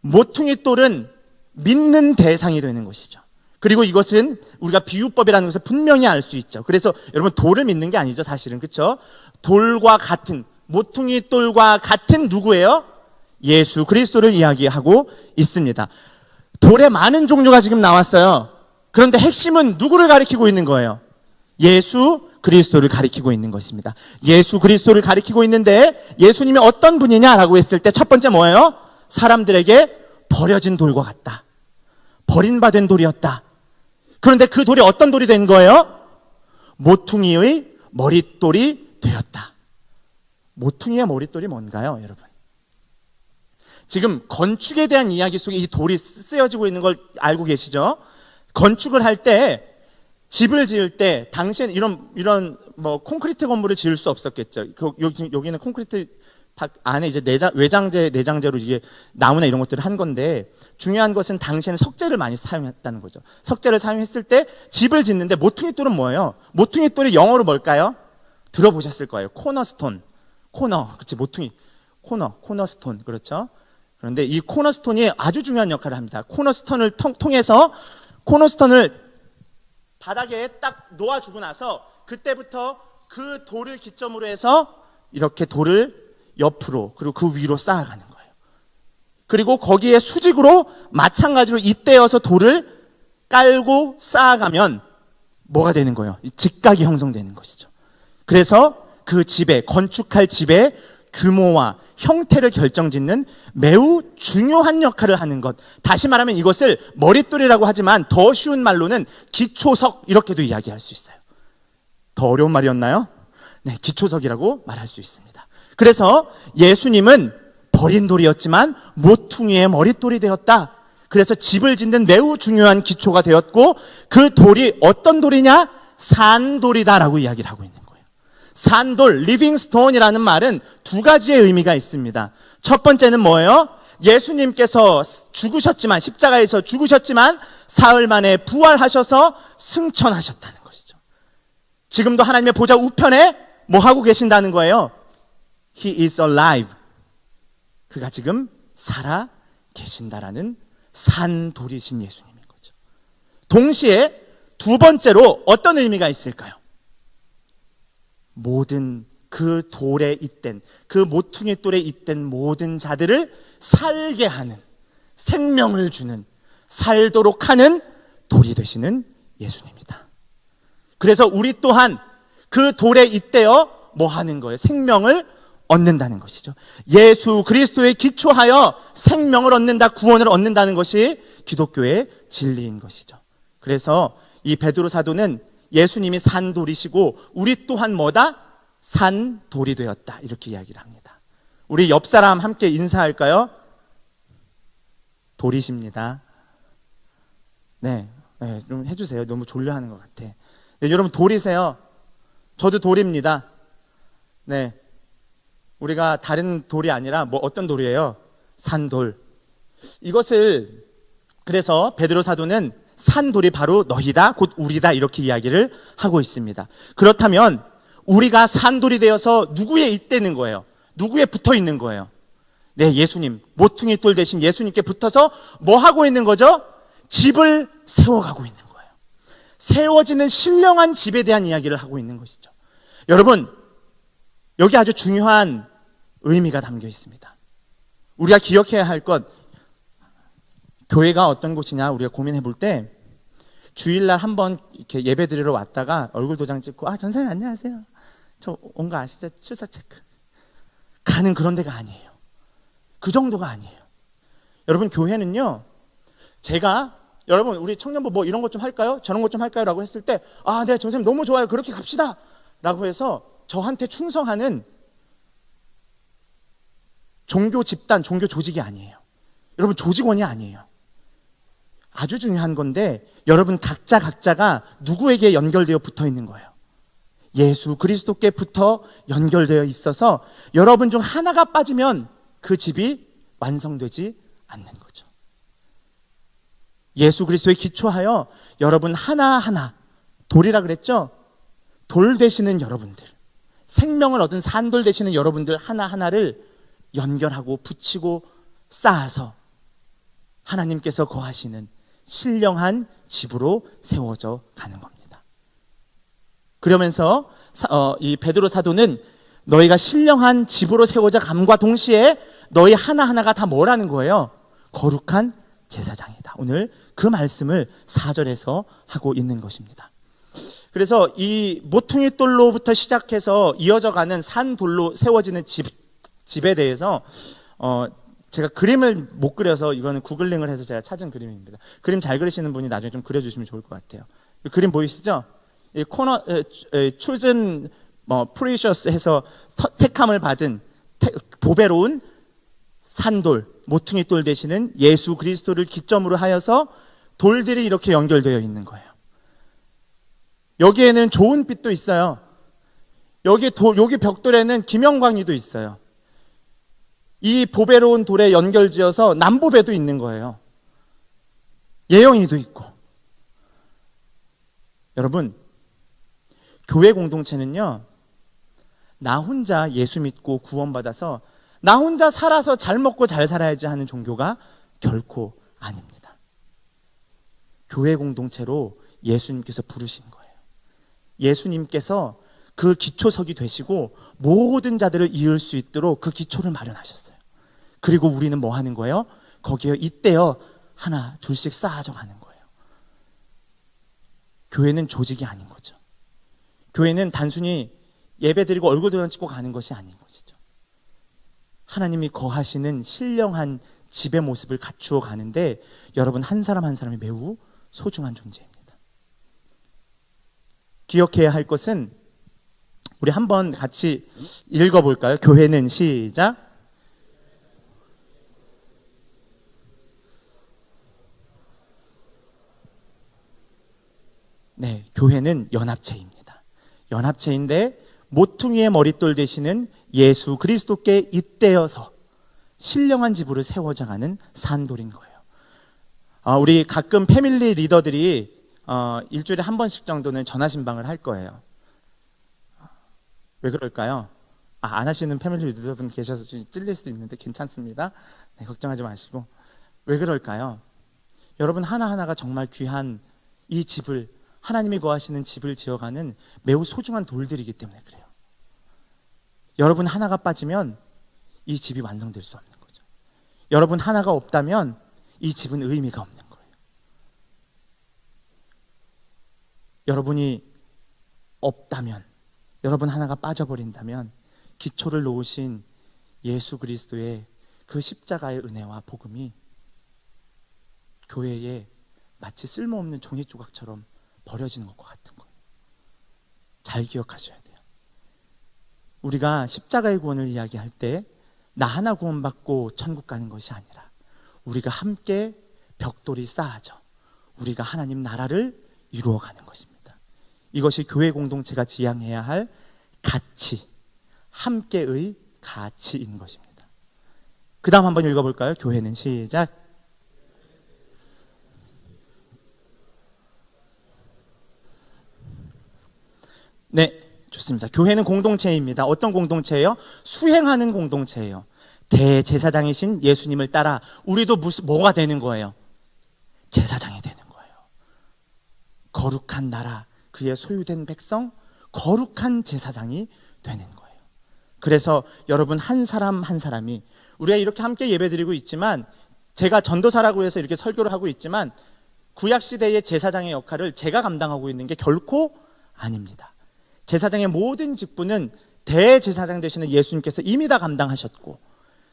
모퉁이 돌은 믿는 대상이 되는 것이죠. 그리고 이것은 우리가 비유법이라는 것을 분명히 알 수 있죠. 그래서 여러분 돌을 믿는 게 아니죠, 사실은. 그렇죠? 돌과 같은 모퉁이 돌과 같은 누구예요? 예수 그리스도를 이야기하고 있습니다. 돌에 많은 종류가 지금 나왔어요. 그런데 핵심은 누구를 가리키고 있는 거예요? 예수 그리스도를 가리키고 있는 것입니다. 예수 그리스도를 가리키고 있는데 예수님이 어떤 분이냐라고 했을 때 첫 번째 뭐예요? 사람들에게 버려진 돌과 같다. 버림받은 돌이었다. 그런데 그 돌이 어떤 돌이 된 거예요? 모퉁이의 머릿돌이 되었다. 모퉁이의 머릿돌이 뭔가요, 여러분? 지금 건축에 대한 이야기 속에 이 돌이 쓰여지고 있는 걸 알고 계시죠? 건축을 할 때, 집을 지을 때 당시에는 이런 뭐 콘크리트 건물을 지을 수 없었겠죠. 여기는 콘크리트 안에 이제 내장재로 이게 나무나 이런 것들을 한 건데, 중요한 것은 당시에는 석재를 많이 사용했다는 거죠. 석재를 사용했을 때 집을 짓는데 모퉁이돌은 뭐예요? 모퉁이돌이 영어로 뭘까요? 들어보셨을 거예요. 코너스톤. 그렇지, 모퉁이. 코너스톤. 그렇죠? 그런데 이 코너스톤이 아주 중요한 역할을 합니다. 코너스톤을 통해서 코너스톤을 바닥에 딱 놓아주고 나서 그때부터 그 돌을 기점으로 해서 이렇게 돌을 옆으로 그리고 그 위로 쌓아가는 거예요. 그리고 거기에 수직으로 마찬가지로 잇대어서 돌을 깔고 쌓아가면 뭐가 되는 거예요? 직각이 형성되는 것이죠. 그래서 그 집에, 건축할 집의 규모와 형태를 결정짓는 매우 중요한 역할을 하는 것. 다시 말하면 이것을 머릿돌이라고 하지만 더 쉬운 말로는 기초석 이렇게도 이야기할 수 있어요. 더 어려운 말이었나요? 네, 기초석이라고 말할 수 있습니다. 그래서 예수님은 버린 돌이었지만 모퉁이의 머릿돌이 되었다. 그래서 집을 짓는 매우 중요한 기초가 되었고 그 돌이 어떤 돌이냐? 산돌이다라고 이야기를 하고 있는 거예요. 산돌, 리빙스톤이라는 말은 두 가지의 의미가 있습니다. 첫 번째는 뭐예요? 예수님께서 죽으셨지만, 십자가에서 죽으셨지만 사흘 만에 부활하셔서 승천하셨다는 것이죠. 지금도 하나님의 보좌 우편에 뭐 하고 계신다는 거예요? He is alive. 그가 지금 살아 계신다라는 산돌이신 예수님인 거죠. 동시에 두 번째로 어떤 의미가 있을까요? 모든 그 돌에 잇댄, 그 모퉁이 돌에 잇댄 모든 자들을 살게 하는, 생명을 주는, 살도록 하는 돌이 되시는 예수님이다. 그래서 우리 또한 그 돌에 잇대어 뭐 하는 거예요? 생명을 얻는다는 것이죠. 예수 그리스도에 기초하여 생명을 얻는다, 구원을 얻는다는 것이 기독교의 진리인 것이죠. 그래서 이 베드로 사도는 예수님이 산돌이시고 우리 또한 뭐다? 산돌이 되었다, 이렇게 이야기를 합니다. 우리 옆 사람 함께 인사할까요? 돌이십니다. 네, 좀 해주세요. 너무 졸려하는 것 같아. 네, 여러분 돌이세요. 저도 돌입니다. 네, 우리가 다른 돌이 아니라 뭐 어떤 돌이에요? 산돌. 이것을 그래서 베드로 사도는 산돌이 바로 너희다, 곧 우리다, 이렇게 이야기를 하고 있습니다. 그렇다면 우리가 산돌이 되어서 누구에 잇대는 거예요? 누구에 붙어 있는 거예요? 네, 예수님, 모퉁이 돌 대신 예수님께 붙어서 뭐 하고 있는 거죠? 집을 세워가고 있는 거예요. 세워지는 신령한 집에 대한 이야기를 하고 있는 것이죠. 여러분, 여기 아주 중요한 의미가 담겨 있습니다. 우리가 기억해야 할 것, 교회가 어떤 곳이냐 우리가 고민해 볼 때 주일날 한번 이렇게 예배 드리러 왔다가 얼굴 도장 찍고 전사님 안녕하세요, 저 온 거 아시죠? 출석 체크 가는 그런 데가 아니에요. 그 정도가 아니에요. 여러분, 교회는요, 제가 여러분 우리 청년부 뭐 이런 것 좀 할까요? 저런 것 좀 할까요? 라고 했을 때 네 전사님 너무 좋아요, 그렇게 갑시다 라고 해서 저한테 충성하는 종교 집단, 종교 조직이 아니에요. 여러분, 조직원이 아니에요. 아주 중요한 건데 여러분 각자가 누구에게 연결되어 붙어 있는 거예요? 예수 그리스도께 붙어 연결되어 있어서 여러분 중 하나가 빠지면 그 집이 완성되지 않는 거죠. 예수 그리스도에 기초하여 여러분 하나하나, 돌이라 그랬죠? 돌 되시는 여러분들, 생명을 얻은 산돌 되시는 여러분들 하나하나를 연결하고 붙이고 쌓아서 하나님께서 거하시는 신령한 집으로 세워져 가는 겁니다. 그러면서 이 베드로 사도는 너희가 신령한 집으로 세워져 감과 동시에 너희 하나하나가 다 뭐라는 거예요? 거룩한 제사장이다. 오늘 그 말씀을 4절에서 하고 있는 것입니다. 그래서 이 모퉁이 돌로부터 시작해서 이어져가는 산돌로 세워지는 집에 대해서 제가 그림을 못 그려서 이거는 구글링을 해서 제가 찾은 그림입니다. 그림 잘 그리시는 분이 나중에 좀 그려주시면 좋을 것 같아요. 이 그림 보이시죠? 이 코너 chosen precious 해서 택함을 받은 보배로운 산돌, 모퉁이 돌 되시는 예수 그리스도를 기점으로 하여서 돌들이 이렇게 연결되어 있는 거예요. 여기에는 좋은 빛도 있어요. 여기 벽돌에는 김영광이도 있어요. 이 보배로운 돌에 연결지어서 남보배도 있는 거예요. 예영이도 있고. 여러분, 교회 공동체는요, 나 혼자 예수 믿고 구원받아서 나 혼자 살아서 잘 먹고 잘 살아야지 하는 종교가 결코 아닙니다. 교회 공동체로 예수님께서 부르신 거예요. 예수님께서 그 기초석이 되시고 모든 자들을 이을 수 있도록 그 기초를 마련하셨어요. 그리고 우리는 뭐 하는 거예요? 거기에 잇대어 하나 둘씩 쌓아져 가는 거예요. 교회는 조직이 아닌 거죠. 교회는 단순히 예배드리고 얼굴 도장 찍고 가는 것이 아닌 것이죠. 하나님이 거하시는 신령한 집의 모습을 갖추어 가는데 여러분 한 사람 한 사람이 매우 소중한 존재입니다. 기억해야 할 것은 우리 한번 같이 읽어볼까요? 교회는 시작. 네, 교회는 연합체입니다. 연합체인데 모퉁이의 머릿돌 되시는 예수 그리스도께 잇대어서 신령한 집으로 세워져 가는 산돌인 거예요. 우리 가끔 패밀리 리더들이 일주일에 한 번씩 정도는 전화신방을 할 거예요. 왜 그럴까요? 안 하시는 패밀리 리더분 계셔서 좀 찔릴 수도 있는데 괜찮습니다. 네, 걱정하지 마시고. 왜 그럴까요? 여러분 하나하나가 정말 귀한 이 집을, 하나님이 거하시는 집을 지어가는 매우 소중한 돌들이기 때문에 그래요. 여러분 하나가 빠지면 이 집이 완성될 수 없는 거죠. 여러분 하나가 없다면 이 집은 의미가 없는 거예요. 여러분이 없다면, 여러분 하나가 빠져버린다면 기초를 놓으신 예수 그리스도의 그 십자가의 은혜와 복음이 교회에 마치 쓸모없는 종이 조각처럼 버려지는 것과 같은 거예요. 잘 기억하셔야 돼요. 우리가 십자가의 구원을 이야기할 때 나 하나 구원받고 천국 가는 것이 아니라 우리가 함께 벽돌이 쌓아져 우리가 하나님 나라를 이루어가는 것입니다. 이것이 교회 공동체가 지향해야 할 가치, 함께의 가치인 것입니다. 그 다음 한번 읽어볼까요? 교회는 시작. 네, 좋습니다. 교회는 공동체입니다. 어떤 공동체예요? 수행하는 공동체예요. 대제사장이신 예수님을 따라 우리도 뭐가 되는 거예요? 제사장이 되는 거예요. 거룩한 나라, 그의 소유된 백성, 거룩한 제사장이 되는 거예요. 그래서 여러분 한 사람 한 사람이, 우리가 이렇게 함께 예배드리고 있지만, 제가 전도사라고 해서 이렇게 설교를 하고 있지만 구약시대의 제사장의 역할을 제가 감당하고 있는 게 결코 아닙니다. 제사장의 모든 직분은 대제사장 되시는 예수님께서 이미 다 감당하셨고,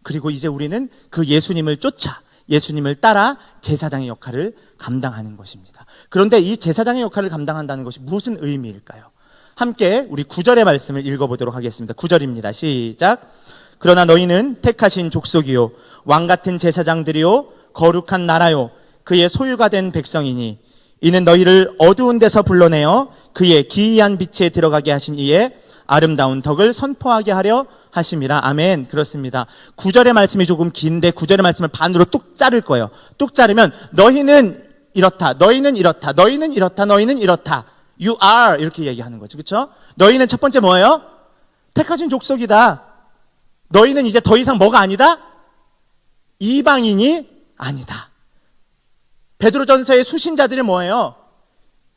그리고 이제 우리는 그 예수님을 쫓아 예수님을 따라 제사장의 역할을 감당하는 것입니다. 그런데 이 제사장의 역할을 감당한다는 것이 무슨 의미일까요? 함께 우리 9절의 말씀을 읽어보도록 하겠습니다. 9절입니다. 시작. 그러나 너희는 택하신 족속이요 왕같은 제사장들이요 거룩한 나라요 그의 소유가 된 백성이니 이는 너희를 어두운 데서 불러내어 그의 기이한 빛에 들어가게 하신 이의 아름다운 덕을 선포하게 하려 하심이라. 아멘. 그렇습니다. 9절의 말씀이 조금 긴데 9절의 말씀을 반으로 뚝 자를 거예요. 뚝 자르면 너희는 이렇다, 너희는 이렇다, 너희는 이렇다, 너희는 이렇다. You are 이렇게 얘기하는 거죠. 그렇죠? 너희는 첫 번째 뭐예요? 택하신 족속이다. 너희는 이제 더 이상 뭐가 아니다? 이방인이 아니다. 베드로전서의 수신자들이 뭐예요?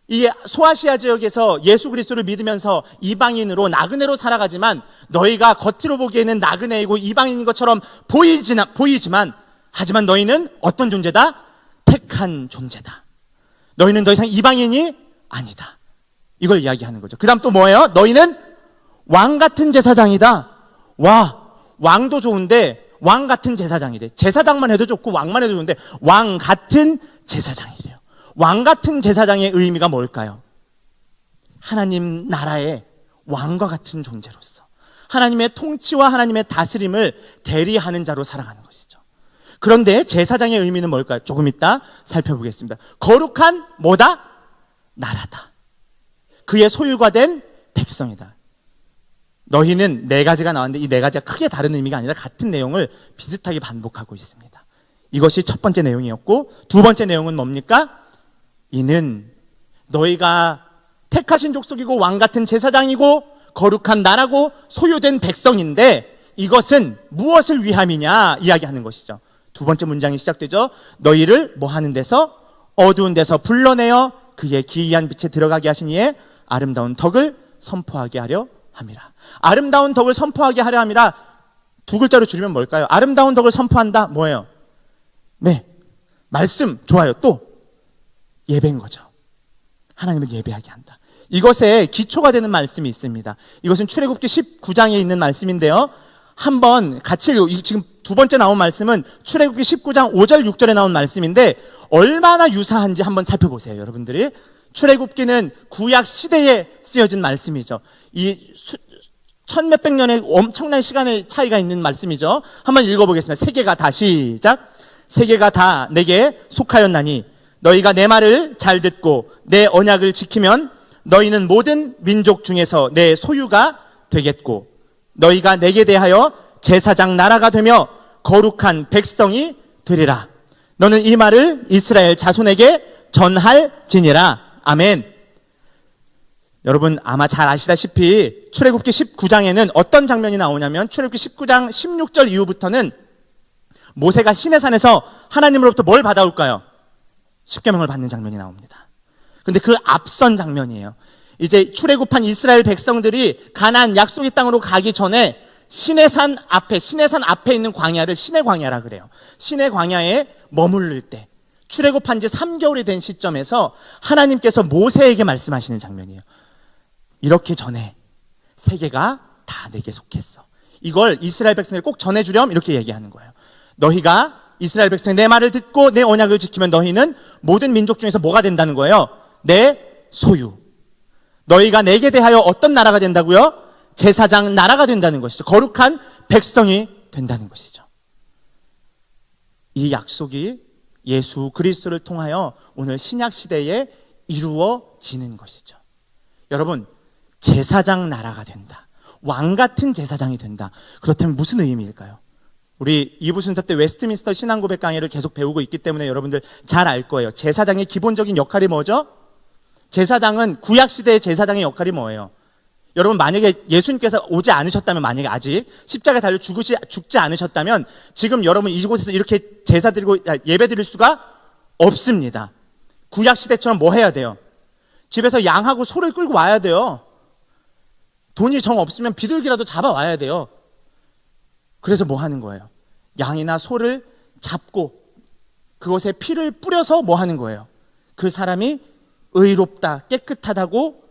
이 소아시아 지역에서 예수 그리스도를 믿으면서 이방인으로 나그네로 살아가지만 너희가 겉으로 보기에는 나그네이고 이방인인 것처럼 보이지만 하지만 너희는 어떤 존재다? 택한 존재다. 너희는 더 이상 이방인이 아니다. 이걸 이야기하는 거죠. 그 다음 또 뭐예요? 너희는 왕 같은 제사장이다. 와, 왕도 좋은데 왕 같은 제사장이래. 제사장만 해도 좋고 왕만 해도 좋은데 왕 같은 제사장이래요. 왕 같은 제사장의 의미가 뭘까요? 하나님 나라의 왕과 같은 존재로서 하나님의 통치와 하나님의 다스림을 대리하는 자로 살아가는 것이죠. 그런데 제사장의 의미는 뭘까요? 조금 이따 살펴보겠습니다. 거룩한 뭐다? 나라다. 그의 소유가 된 백성이다. 너희는 네 가지가 나왔는데 이 네 가지가 크게 다른 의미가 아니라 같은 내용을 비슷하게 반복하고 있습니다. 이것이 첫 번째 내용이었고, 두 번째 내용은 뭡니까? 이는 너희가 택하신 족속이고 왕 같은 제사장이고 거룩한 나라고 소유된 백성인데 이것은 무엇을 위함이냐 이야기하는 것이죠. 두 번째 문장이 시작되죠. 너희를 뭐 하는 데서? 어두운 데서 불러내어 그의 기이한 빛에 들어가게 하신 이의 아름다운 덕을 선포하게 하려 함이라. 아름다운 덕을 선포하게 하려 함이라 두 글자로 줄이면 뭘까요? 아름다운 덕을 선포한다 뭐예요? 네, 말씀. 좋아요. 또 예배인 거죠. 하나님을 예배하게 한다. 이것에 기초가 되는 말씀이 있습니다. 이것은 출애굽기 19장에 있는 말씀인데요. 한번 같이 지금 두 번째 나온 말씀은 출애굽기 19장 5절 6절에 나온 말씀인데 얼마나 유사한지 한번 살펴보세요. 여러분들이 출애굽기는 구약 시대에 쓰여진 말씀이죠. 이 천몇백 년의 엄청난 시간의 차이가 있는 말씀이죠. 한번 읽어보겠습니다. 세계가 다 시작. 세계가 다 내게 속하였나니 너희가 내 말을 잘 듣고 내 언약을 지키면 너희는 모든 민족 중에서 내 소유가 되겠고 너희가 내게 대하여 제사장 나라가 되며 거룩한 백성이 되리라. 너는 이 말을 이스라엘 자손에게 전할지니라. 아멘. 여러분 아마 잘 아시다시피 출애굽기 19장에는 어떤 장면이 나오냐면 출애굽기 19장 16절 이후부터는 모세가 시내산에서 하나님으로부터 뭘 받아올까요? 십계명을 받는 장면이 나옵니다. 그런데 그 앞선 장면이에요. 이제 출애굽한 이스라엘 백성들이 가나안 약속의 땅으로 가기 전에 시내산 앞에 있는 광야를 시내 광야라 그래요. 시내 광야에 머무를 때 출애굽한 지 3개월이 된 시점에서 하나님께서 모세에게 말씀하시는 장면이에요. 이렇게 전에 세계가 다 내게 속했어. 이걸 이스라엘 백성에게 꼭 전해주렴 이렇게 얘기하는 거예요. 너희가 이스라엘 백성이 내 말을 듣고 내 언약을 지키면 너희는 모든 민족 중에서 뭐가 된다는 거예요? 내 소유. 너희가 내게 대하여 어떤 나라가 된다고요? 제사장 나라가 된다는 것이죠. 거룩한 백성이 된다는 것이죠. 이 약속이 예수 그리스도를 통하여 오늘 신약 시대에 이루어지는 것이죠. 여러분, 제사장 나라가 된다. 왕 같은 제사장이 된다. 그렇다면 무슨 의미일까요? 우리 2부 순서 때 웨스트민스터 신앙고백 강의를 계속 배우고 있기 때문에 여러분들 잘 알 거예요. 제사장의 기본적인 역할이 뭐죠? 제사장은 구약시대의 제사장의 역할이 뭐예요? 여러분 만약에 예수님께서 오지 않으셨다면, 만약에 아직 십자가에 달려 죽지 않으셨다면 지금 여러분 이곳에서 이렇게 제사 드리고 예배 드릴 수가 없습니다. 구약시대처럼 뭐 해야 돼요? 집에서 양하고 소를 끌고 와야 돼요. 돈이 정 없으면 비둘기라도 잡아와야 돼요. 그래서 뭐 하는 거예요? 양이나 소를 잡고 그것에 피를 뿌려서 뭐 하는 거예요? 그 사람이 의롭다, 깨끗하다고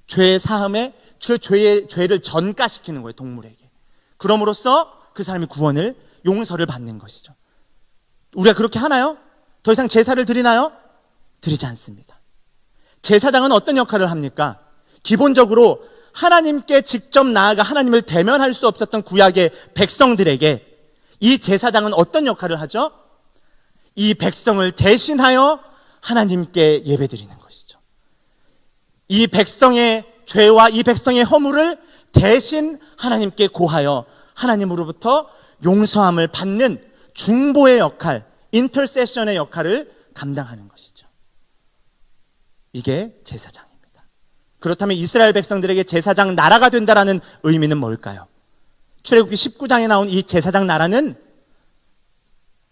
죄 사함에 죄를 전가시키는 거예요, 동물에게. 그럼으로써 그 사람이 구원을, 용서를 받는 것이죠. 우리가 그렇게 하나요? 더 이상 제사를 드리나요? 드리지 않습니다. 제사장은 어떤 역할을 합니까? 기본적으로 하나님께 직접 나아가 하나님을 대면할 수 없었던 구약의 백성들에게 이 제사장은 어떤 역할을 하죠? 이 백성을 대신하여 하나님께 예배드리는 것이죠. 이 백성의 죄와 이 백성의 허물을 대신 하나님께 고하여 하나님으로부터 용서함을 받는 중보의 역할, 인터세션의 역할을 감당하는 것이죠. 이게 제사장입니다. 그렇다면 이스라엘 백성들에게 제사장 나라가 된다라는 의미는 뭘까요? 출애굽기 19장에 나온 이 제사장 나라는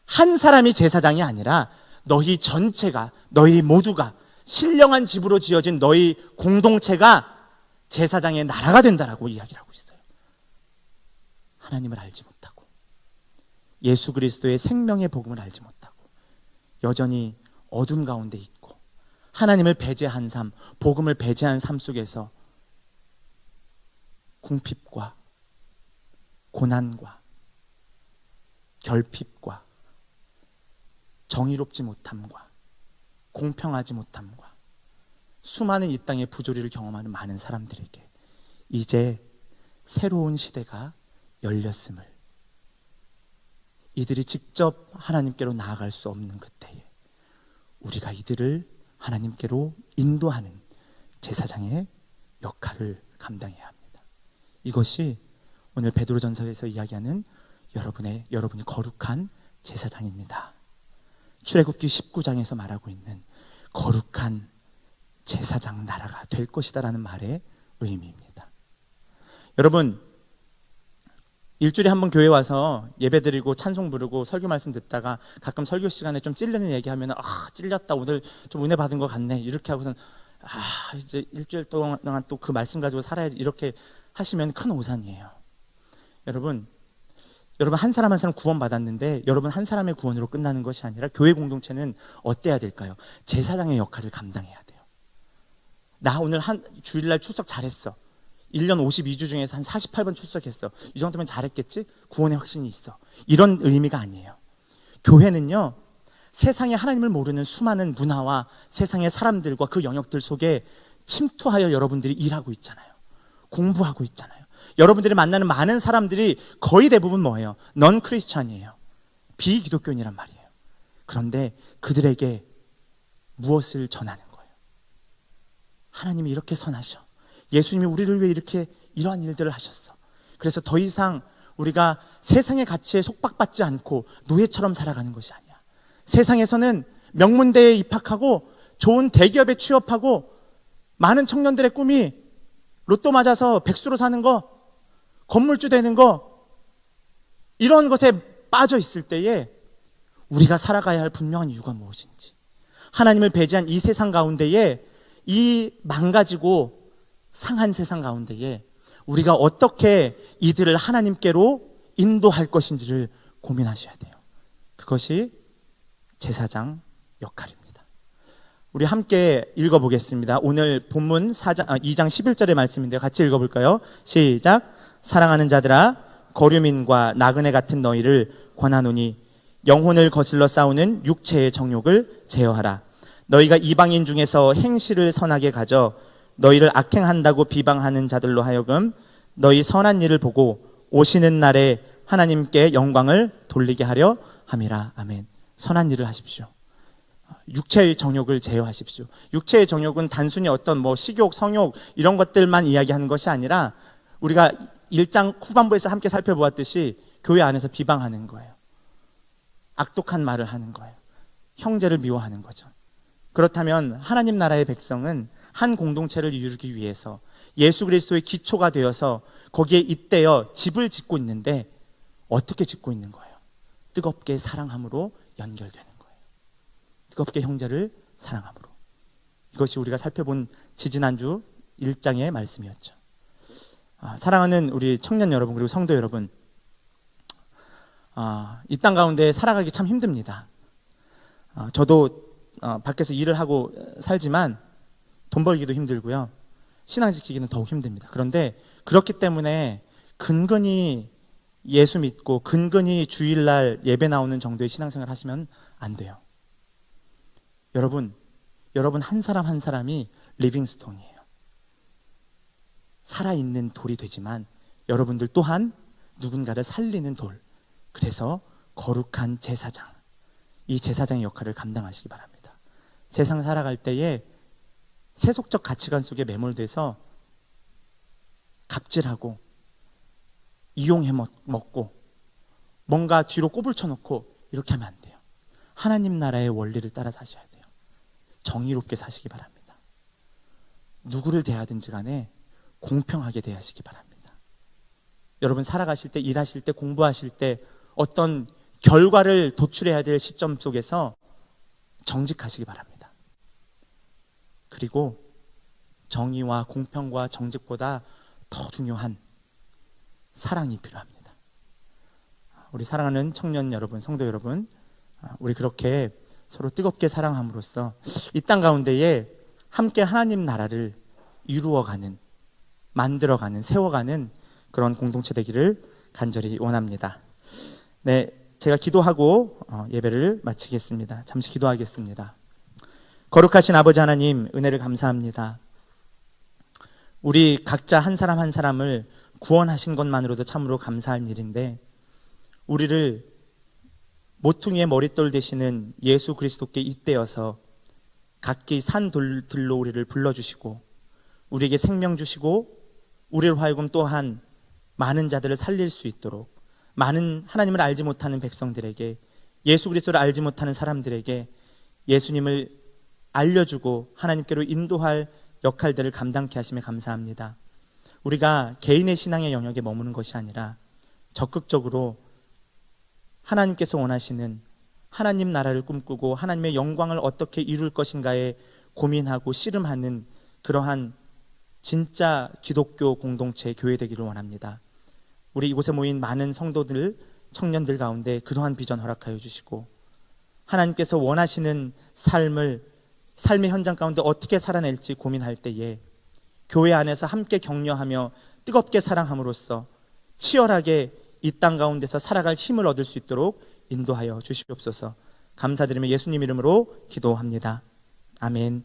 한 사람이 제사장이 아니라 너희 전체가, 너희 모두가 신령한 집으로 지어진 너희 공동체가 제사장의 나라가 된다라고 이야기를 하고 있어요. 하나님을 알지 못하고 예수 그리스도의 생명의 복음을 알지 못하고 여전히 어둠 가운데 있고 하나님을 배제한 삶, 복음을 배제한 삶 속에서 궁핍과 고난과 결핍과 정의롭지 못함과 공평하지 못함과 수많은 이 땅의 부조리를 경험하는 많은 사람들에게 이제 새로운 시대가 열렸음을, 이들이 직접 하나님께로 나아갈 수 없는 그때에 우리가 이들을 하나님께로 인도하는 제사장의 역할을 감당해야 합니다. 이것이 오늘 베드로전서에서 이야기하는 여러분이 거룩한 제사장입니다. 출애굽기 19장에서 말하고 있는 거룩한 제사장 나라가 될 것이다라는 말의 의미입니다. 여러분, 일주일에 한 번 교회 와서 예배 드리고 찬송 부르고 설교 말씀 듣다가 가끔 설교 시간에 좀 찔리는 얘기하면 찔렸다, 오늘 좀 은혜 받은 것 같네, 이렇게 하고선 이제 일주일 동안 또 그 말씀 가지고 살아야지, 이렇게 하시면 큰 오산이에요. 여러분 한 사람 한 사람 구원 받았는데 여러분 한 사람의 구원으로 끝나는 것이 아니라 교회 공동체는 어때야 될까요? 제사장의 역할을 감당해야 돼요. 나 오늘 한 주일날 출석 잘했어. 1년 52주 중에서 한 48번 출석했어. 이 정도면 잘했겠지? 구원의 확신이 있어. 이런 의미가 아니에요. 교회는요, 세상에 하나님을 모르는 수많은 문화와 세상의 사람들과 그 영역들 속에 침투하여 여러분들이 일하고 있잖아요. 공부하고 있잖아요. 여러분들이 만나는 많은 사람들이 거의 대부분 뭐예요? 넌 크리스찬이에요. 비기독교인이란 말이에요. 그런데 그들에게 무엇을 전하는 거예요? 하나님이 이렇게 선하셔. 예수님이 우리를 위해 이렇게 이러한 일들을 하셨어. 그래서 더 이상 우리가 세상의 가치에 속박받지 않고 노예처럼 살아가는 것이 아니야. 세상에서는 명문대에 입학하고 좋은 대기업에 취업하고 많은 청년들의 꿈이 로또 맞아서 백수로 사는 거, 건물주 되는 거, 이런 것에 빠져 있을 때에 우리가 살아가야 할 분명한 이유가 무엇인지, 하나님을 배제한 이 세상 가운데에, 이 망가지고 상한 세상 가운데에 우리가 어떻게 이들을 하나님께로 인도할 것인지를 고민하셔야 돼요. 그것이 제사장 역할입니다. 우리 함께 읽어보겠습니다. 오늘 본문 2장 11절의 말씀인데요. 같이 읽어볼까요? 시작. 사랑하는 자들아, 거류민과 나그네 같은 너희를 권하노니 영혼을 거슬러 싸우는 육체의 정욕을 제어하라. 너희가 이방인 중에서 행실을 선하게 가져 너희를 악행한다고 비방하는 자들로 하여금 너희 선한 일을 보고 오시는 날에 하나님께 영광을 돌리게 하려 함이라. 아멘. 선한 일을 하십시오. 육체의 정욕을 제어하십시오. 육체의 정욕은 단순히 어떤 식욕, 성욕 이런 것들만 이야기하는 것이 아니라 우리가 1장 후반부에서 함께 살펴보았듯이 교회 안에서 비방하는 거예요. 악독한 말을 하는 거예요. 형제를 미워하는 거죠. 그렇다면 하나님 나라의 백성은 한 공동체를 이루기 위해서 예수 그리스도의 기초가 되어서 거기에 잇대어 집을 짓고 있는데 어떻게 짓고 있는 거예요? 뜨겁게 사랑함으로 연결되는 거예요. 뜨겁게 형제를 사랑함으로. 이것이 우리가 살펴본 지지난주 1장의 말씀이었죠. 사랑하는 우리 청년 여러분, 그리고 성도 여러분, 이 땅 가운데 살아가기 참 힘듭니다. 저도 밖에서 일을 하고 살지만 돈 벌기도 힘들고요, 신앙 지키기는 더욱 힘듭니다. 그런데 그렇기 때문에 근근히 예수 믿고 근근히 주일날 예배 나오는 정도의 신앙생활 하시면 안 돼요. 여러분 한 사람 한 사람이 리빙스톤이에요. 살아있는 돌이 되지만 여러분들 또한 누군가를 살리는 돌. 그래서 거룩한 제사장, 이 제사장의 역할을 감당하시기 바랍니다. 세상 살아갈 때에 세속적 가치관 속에 매몰돼서 갑질하고 이용해 먹고 뭔가 뒤로 꼽을 쳐놓고 이렇게 하면 안 돼요. 하나님 나라의 원리를 따라 사셔야 돼요. 정의롭게 사시기 바랍니다. 누구를 대하든지 간에 공평하게 대하시기 바랍니다. 여러분 살아가실 때, 일하실 때, 공부하실 때 어떤 결과를 도출해야 될 시점 속에서 정직하시기 바랍니다. 그리고 정의와 공평과 정직보다 더 중요한 사랑이 필요합니다. 우리 사랑하는 청년 여러분, 성도 여러분, 우리 그렇게 서로 뜨겁게 사랑함으로써 이 땅 가운데에 함께 하나님 나라를 이루어가는, 만들어가는, 세워가는 그런 공동체 되기를 간절히 원합니다. 네, 제가 기도하고 예배를 마치겠습니다. 잠시 기도하겠습니다. 거룩하신 아버지 하나님, 은혜를 감사합니다. 우리 각자 한 사람 한 사람을 구원하신 것만으로도 참으로 감사할 일인데, 우리를 모퉁이의 머릿돌 되시는 예수 그리스도께 잇대어서 각기 산들로 우리를 불러주시고 우리에게 생명 주시고 우리를 하여금 또한 많은 자들을 살릴 수 있도록, 많은 하나님을 알지 못하는 백성들에게, 예수 그리스도를 알지 못하는 사람들에게 예수님을 알려주고 하나님께로 인도할 역할들을 감당케 하심에 감사합니다. 우리가 개인의 신앙의 영역에 머무는 것이 아니라 적극적으로 하나님께서 원하시는 하나님 나라를 꿈꾸고 하나님의 영광을 어떻게 이룰 것인가에 고민하고 씨름하는 그러한 진짜 기독교 공동체 교회 되기를 원합니다. 우리 이곳에 모인 많은 성도들, 청년들 가운데 그러한 비전 허락하여 주시고, 하나님께서 원하시는 삶의 현장 가운데 어떻게 살아낼지 고민할 때에 교회 안에서 함께 격려하며 뜨겁게 사랑함으로써 치열하게 이 땅 가운데서 살아갈 힘을 얻을 수 있도록 인도하여 주시옵소서. 감사드리며 예수님 이름으로 기도합니다. 아멘.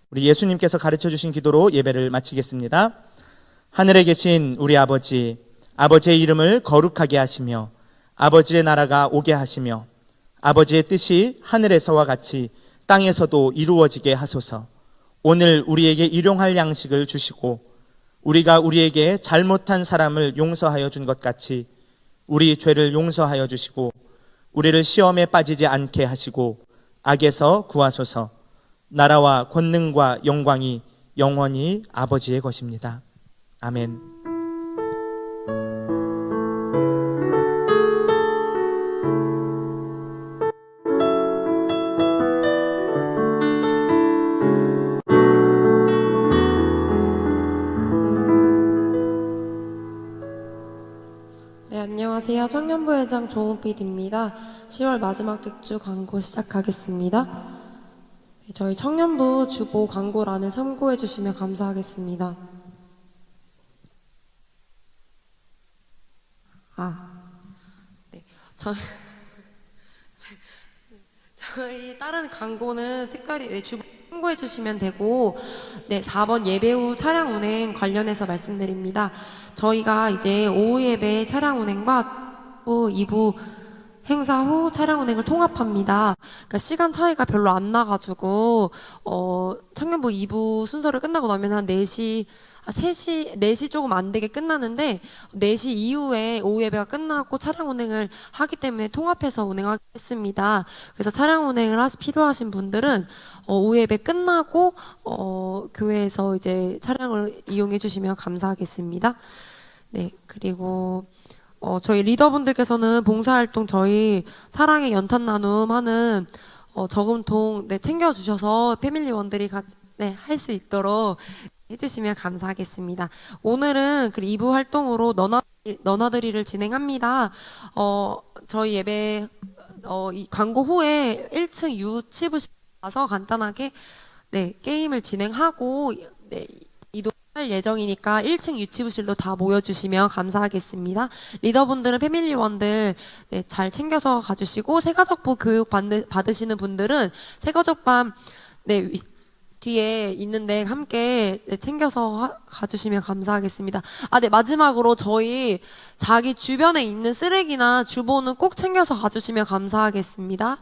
우리 예수님께서 가르쳐 주신 기도로 예배를 마치겠습니다. 하늘에 계신 우리 아버지, 아버지의 이름을 거룩하게 하시며 아버지의 나라가 오게 하시며 아버지의 뜻이 하늘에서와 같이 땅에서도 이루어지게 하소서. 오늘 우리에게 일용할 양식을 주시고 우리가 우리에게 잘못한 사람을 용서하여 준 것 같이 우리 죄를 용서하여 주시고 우리를 시험에 빠지지 않게 하시고 악에서 구하소서. 나라와 권능과 영광이 영원히 아버지의 것입니다. 아멘. 네, 안녕하세요. 청년부회장 조은빛입니다. 10월 마지막 특주 광고 시작하겠습니다. 네, 저희 청년부 주보 광고란을 참고해 주시면 감사하겠습니다. 네, 저희 다른 광고는 특별히 주보 참고해 주시면 되고, 네, 4번 예배 후 차량 운행 관련해서 말씀드립니다. 저희가 이제 오후 예배 차량 운행과 또 2부 행사 후 차량 운행을 통합합니다. 그러니까 시간 차이가 별로 안 나가지고 청년부 2부 순서를 끝나고 나면 한 4시, 4시 조금 안 되게 끝나는데 4시 이후에 오후 예배가 끝나고 차량 운행을 하기 때문에 통합해서 운행하겠습니다. 그래서 차량 운행을 필요하신 분들은 오후 예배 끝나고 교회에서 이제 차량을 이용해 주시면 감사하겠습니다. 네, 그리고 저희 리더분들께서는 봉사활동 저희 사랑의 연탄 나눔 하는 저금통 네, 챙겨주셔서 패밀리원들이 같이 네, 할 수 있도록 해주시면 감사하겠습니다. 오늘은 그 2부 활동으로 너나들이를 진행합니다. 저희 예배 이 광고 후에 1층 유치부실 가서 간단하게 네, 게임을 진행하고 네, 이동할 예정이니까 1층 유치부실로 다 모여주시면 감사하겠습니다. 리더분들은 패밀리원들 네, 잘 챙겨서 가주시고 새가족부 교육 받으시는 분들은 새가족반 네, 뒤에 있는데 함께 네, 챙겨서 가주시면 감사하겠습니다. 네, 마지막으로 저희 자기 주변에 있는 쓰레기나 주보는 꼭 챙겨서 가주시면 감사하겠습니다.